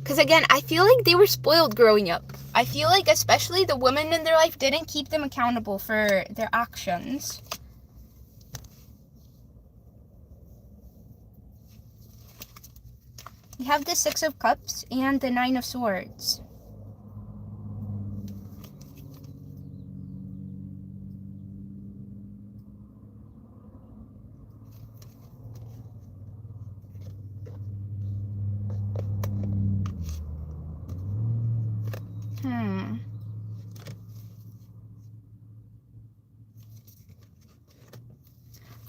Because again, I feel like they were spoiled growing up. I feel like especially the women in their life didn't keep them accountable for their actions. We have the Six of Cups and the Nine of Swords.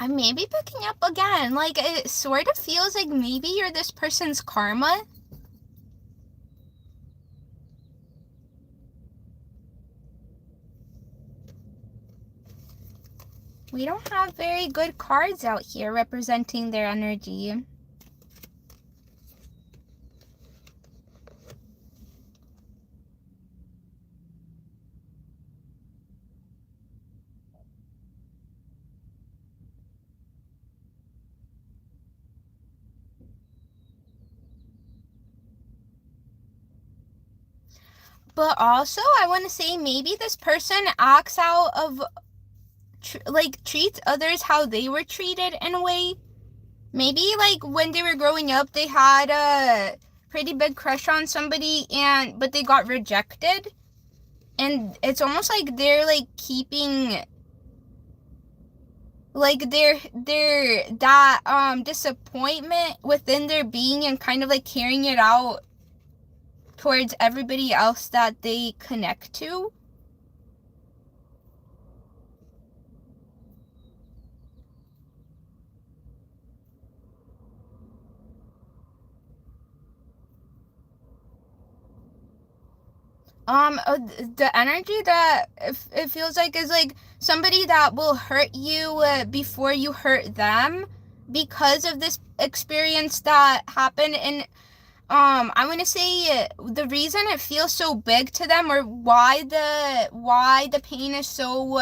I may be picking up again, like, it sort of feels like maybe you're this person's karma. We don't have very good cards out here representing their energy. But also, I want to say maybe this person acts out of, like, treats others how they were treated in a way. Maybe, like, when they were growing up, they had a pretty big crush on somebody, but they got rejected. And it's almost like they're, like, keeping, like, that disappointment within their being and kind of, like, carrying it out towards everybody else that they connect to. The energy that it feels like is like somebody that will hurt you before you hurt them because of this experience that happened. And I want to say the reason it feels so big to them, or why the pain is so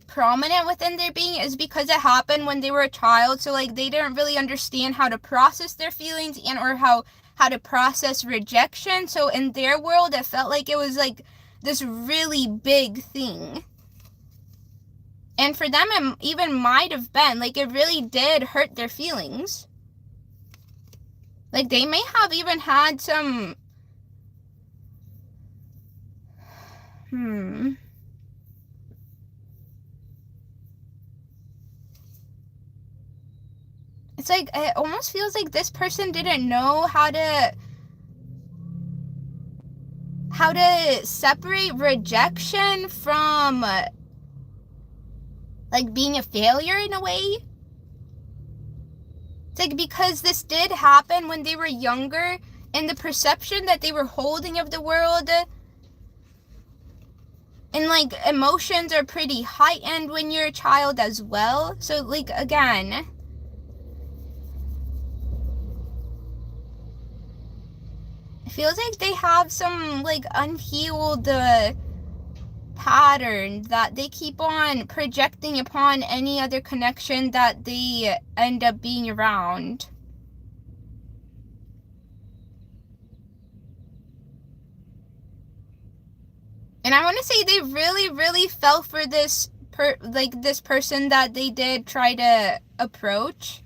prominent within their being, is because it happened when they were a child. So like they didn't really understand how to process their feelings and or how to process rejection. So in their world, it felt like it was like this really big thing. And for them, it even might have been like it really did hurt their feelings. Like they may have even had some it's like it almost feels like this person didn't know how to separate rejection from like being a failure in a way. It's like because this did happen when they were younger, and the perception that they were holding of the world and like emotions are pretty heightened when you're a child as well. So like again, it feels like they have some like unhealed pattern that they keep on projecting upon any other connection that they end up being around. And I want to say they really, really fell for this this person that they did try to approach.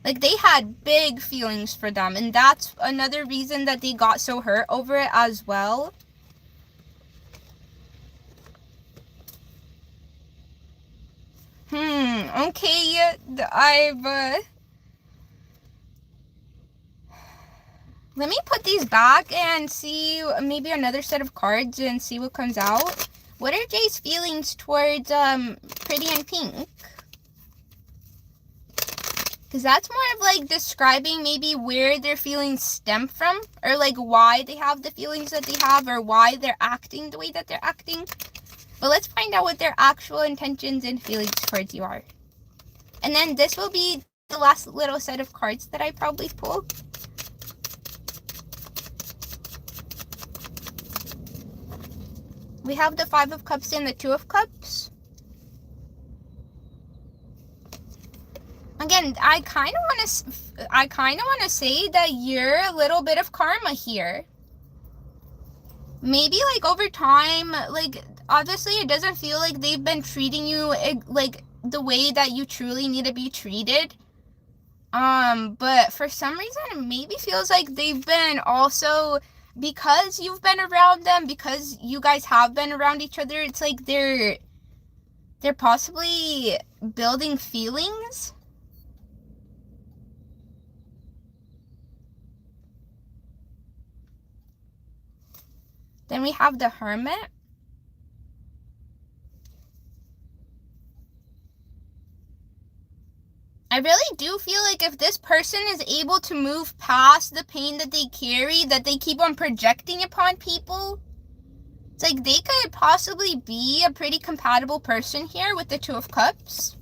Like they had big feelings for them, and that's another reason that they got so hurt over it as well. Okay, let me put these back and see maybe another set of cards and see what comes out. What are Jay's feelings towards Pretty in Pink? Because that's more of like describing maybe where their feelings stem from, or like why they have the feelings that they have, or why they're acting the way that they're acting. But let's find out what their actual intentions and feelings towards you are. And then this will be the last little set of cards that I probably pull. We have the Five of Cups and the Two of Cups. Again, I kind of want to say that you're a little bit of karma here. Maybe like over time, like obviously it doesn't feel like they've been treating you like the way that you truly need to be treated. But for some reason it maybe feels like they've been also, because you've been around them, because you guys have been around each other, it's like they're possibly building feelings. Then we have the Hermit. I really do feel like if this person is able to move past the pain that they carry, that they keep on projecting upon people, it's like they could possibly be a pretty compatible person here with the Two of Cups.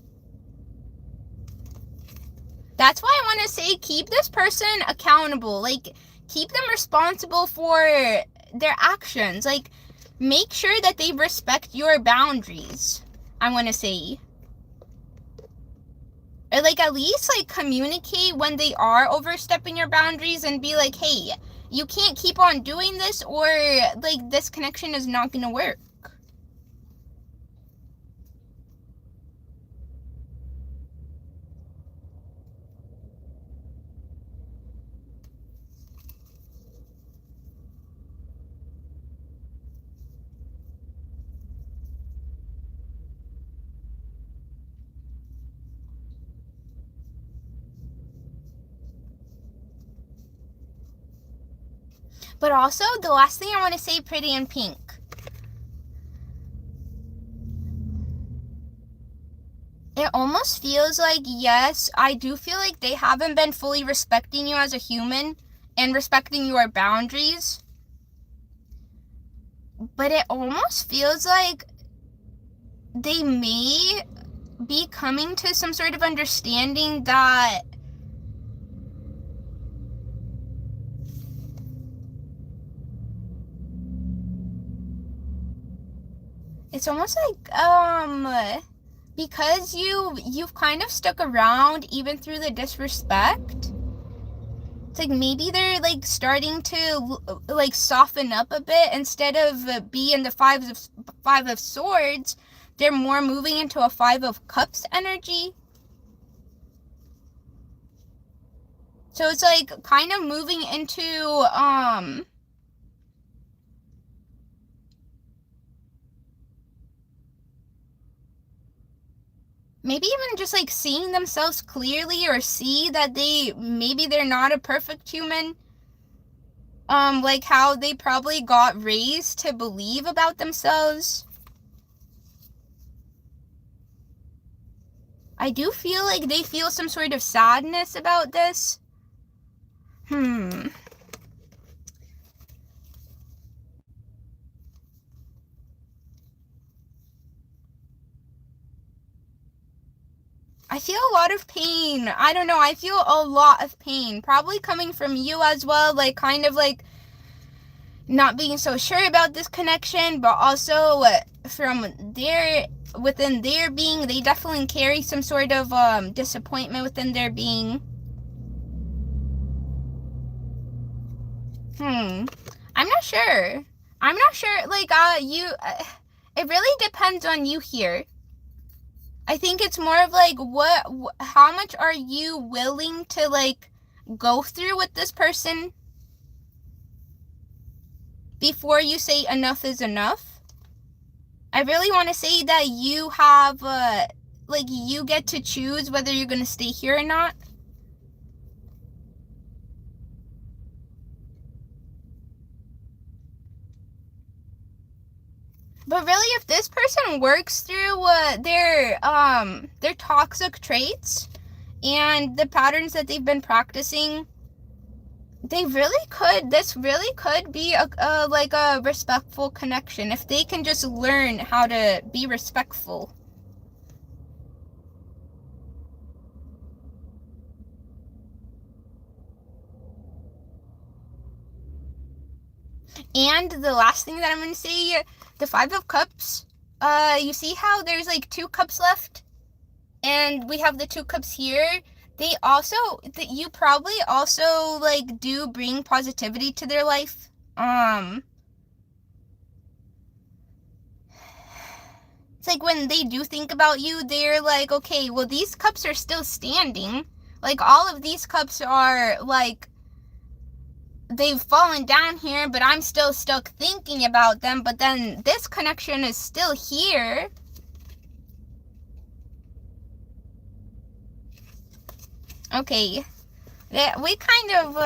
That's why I want to say keep this person accountable. Like, keep them responsible for their actions. Like, make sure that they respect your boundaries, I want to say. Or like at least like communicate when they are overstepping your boundaries and be like, hey, you can't keep on doing this, or like this connection is not gonna work. But also, the last thing I want to say, Pretty in Pink. It almost feels like, yes, I do feel like they haven't been fully respecting you as a human and respecting your boundaries. but it almost feels like they may be coming to some sort of understanding that it's almost like because you've kind of stuck around even through the disrespect. It's like maybe they're like starting to like soften up a bit. Instead of being the five of swords, they're more moving into a 5 of cups energy. So it's like kind of moving into maybe even just like seeing themselves clearly, or see that maybe they're not a perfect human. Like how they probably got raised to believe about themselves. I do feel like they feel some sort of sadness about this. I feel a lot of pain. I don't know. I feel a lot of pain. Probably coming from you as well. Like, kind of like not being so sure about this connection. But also within their being, they definitely carry some sort of disappointment within their being. I'm not sure. Like, it really depends on you here. I think it's more of like, how much are you willing to like go through with this person before you say enough is enough? I really want to say that you have, like, you get to choose whether you're going to stay here or not. But really, if this person works through their toxic traits and the patterns that they've been practicing, this really could be like a respectful connection if they can just learn how to be respectful. And the last thing that I'm going to say, the 5 of Cups, you see how there's like 2 cups left? And we have the 2 cups here. You probably also like do bring positivity to their life. It's like when they do think about you, they're like, okay, well, these cups are still standing. Like, all of these cups are like, they've fallen down here, but I'm still stuck thinking about them. But then this connection is still here. Okay. Yeah, we kind of,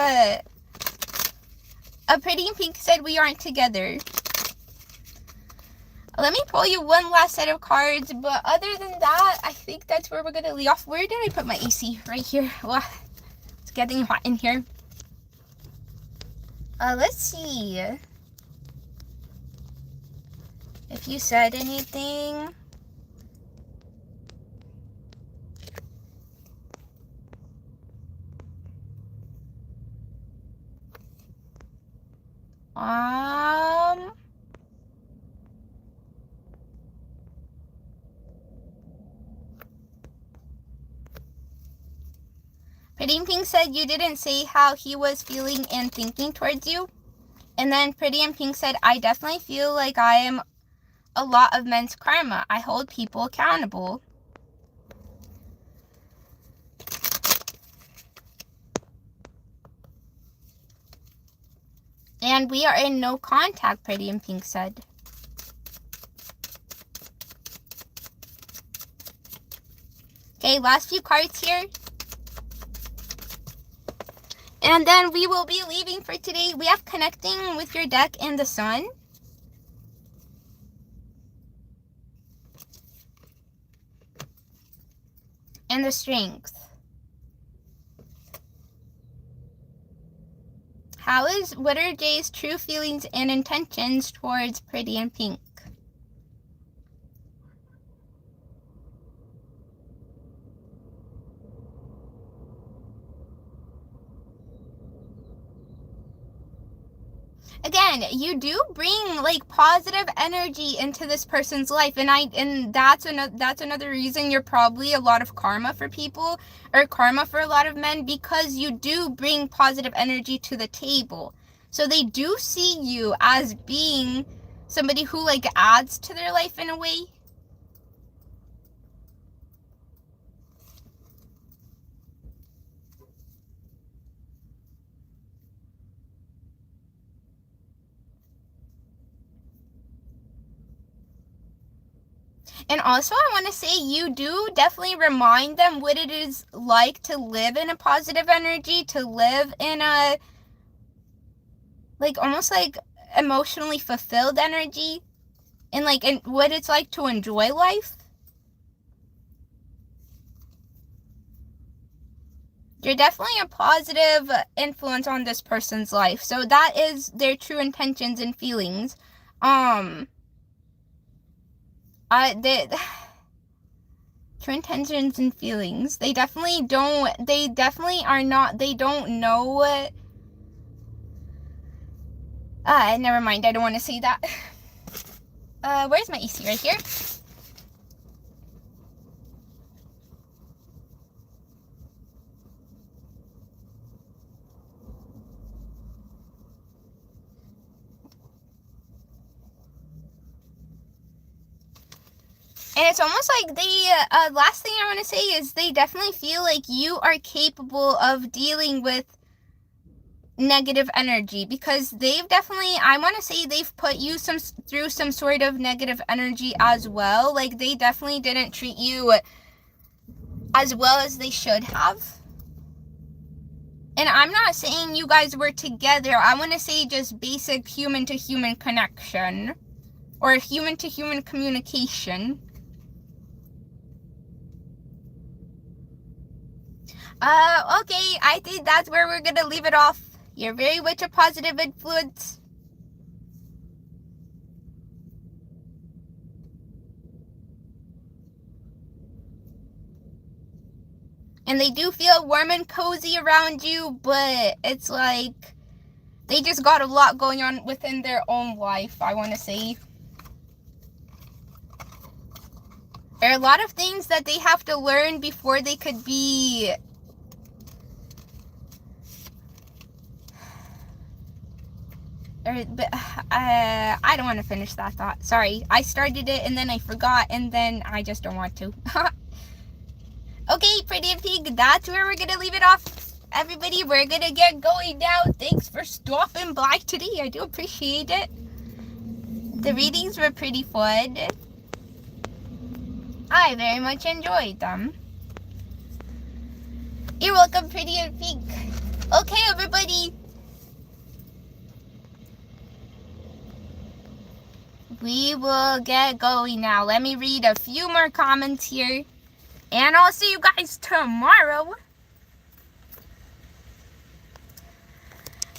a Pretty in Pink said we aren't together. Let me pull you one last set of cards, but other than that, I think that's where we're going to leave off. Where did I put my AC? Right here. Well, it's getting hot in here. Let's see if you said anything. Pretty in Pink said you didn't say how he was feeling and thinking towards you. And then Pretty in Pink said, I definitely feel like I am a lot of men's karma. I hold people accountable. And we are in no contact, Pretty in Pink said. Okay, last few cards here. And then we will be leaving for today. We have Connecting with Your Deck and the Sun. And the Strength. What are Jay's true feelings and intentions towards Pretty in Pink? Again, you do bring like positive energy into this person's life, and that's another reason you're probably a lot of karma for people, or karma for a lot of men, because you do bring positive energy to the table. So they do see you as being somebody who like adds to their life in a way. And also, I want to say you do definitely remind them what it is like to live in a positive energy, to live in a, like, almost like emotionally fulfilled energy, and like, and what it's like to enjoy life. You're definitely a positive influence on this person's life. So that is their true intentions and feelings. True intentions and feelings. They definitely are not, they don't know. Never mind, I don't want to say that. Where's my EC? Right here? And it's almost like they, last thing I want to say is they definitely feel like you are capable of dealing with negative energy, because they've definitely, I want to say they've put you through some sort of negative energy as well. Like, they definitely didn't treat you as well as they should have. And I'm not saying you guys were together. I want to say just basic human-to-human connection, or human-to-human communication. Okay, I think that's where we're gonna leave it off. You're very much a positive influence. And they do feel warm and cozy around you, but it's like they just got a lot going on within their own life, I want to say. There are a lot of things that they have to learn before they could be I don't want to finish that thought. Sorry, I started it and then I forgot, and then I just don't want to. Okay, Pretty in Pink, that's where we're gonna leave it off. Everybody, we're gonna get going now. Thanks for stopping by today. I do appreciate it. The readings were pretty fun. I very much enjoyed them. You're welcome, Pretty in Pink. Okay, everybody. We will get going now. Let me read a few more comments here. And I'll see you guys tomorrow.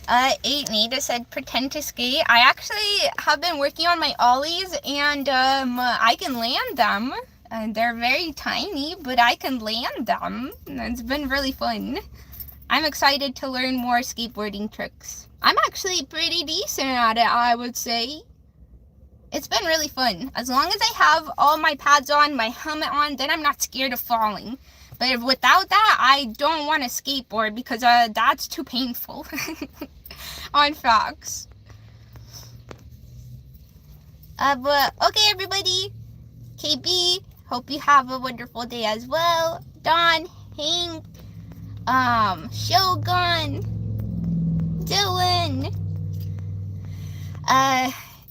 8 Nita said pretend to skate. I actually have been working on my ollies, and I can land them. And they're very tiny, but I can land them. It's been really fun. I'm excited to learn more skateboarding tricks. I'm actually pretty decent at it, I would say. It's been really fun. As long as I have all my pads on, my helmet on, then I'm not scared of falling. But without that, I don't want to skateboard, because that's too painful. On facts. But okay, everybody. KB, hope you have a wonderful day as well. Don, Hank, Shogun, Dylan,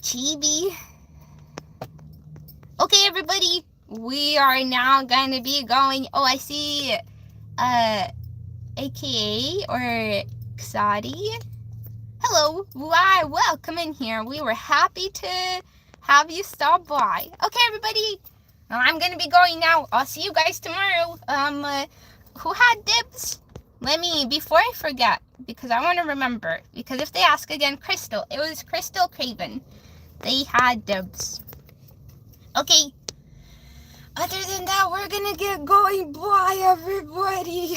Chibi. Okay, everybody, we are now going to be going. Oh, I see, AKA or Xadi. Hello, why, welcome in here. We were happy to have you stop by. Okay, everybody, I'm going to be going now. I'll see you guys tomorrow. Who had dibs? Before I forget, because I want to remember. Because if they ask again, Crystal, it was Crystal Craven. They had dibs. Okay. Other than that, we're gonna get going. Bye, everybody.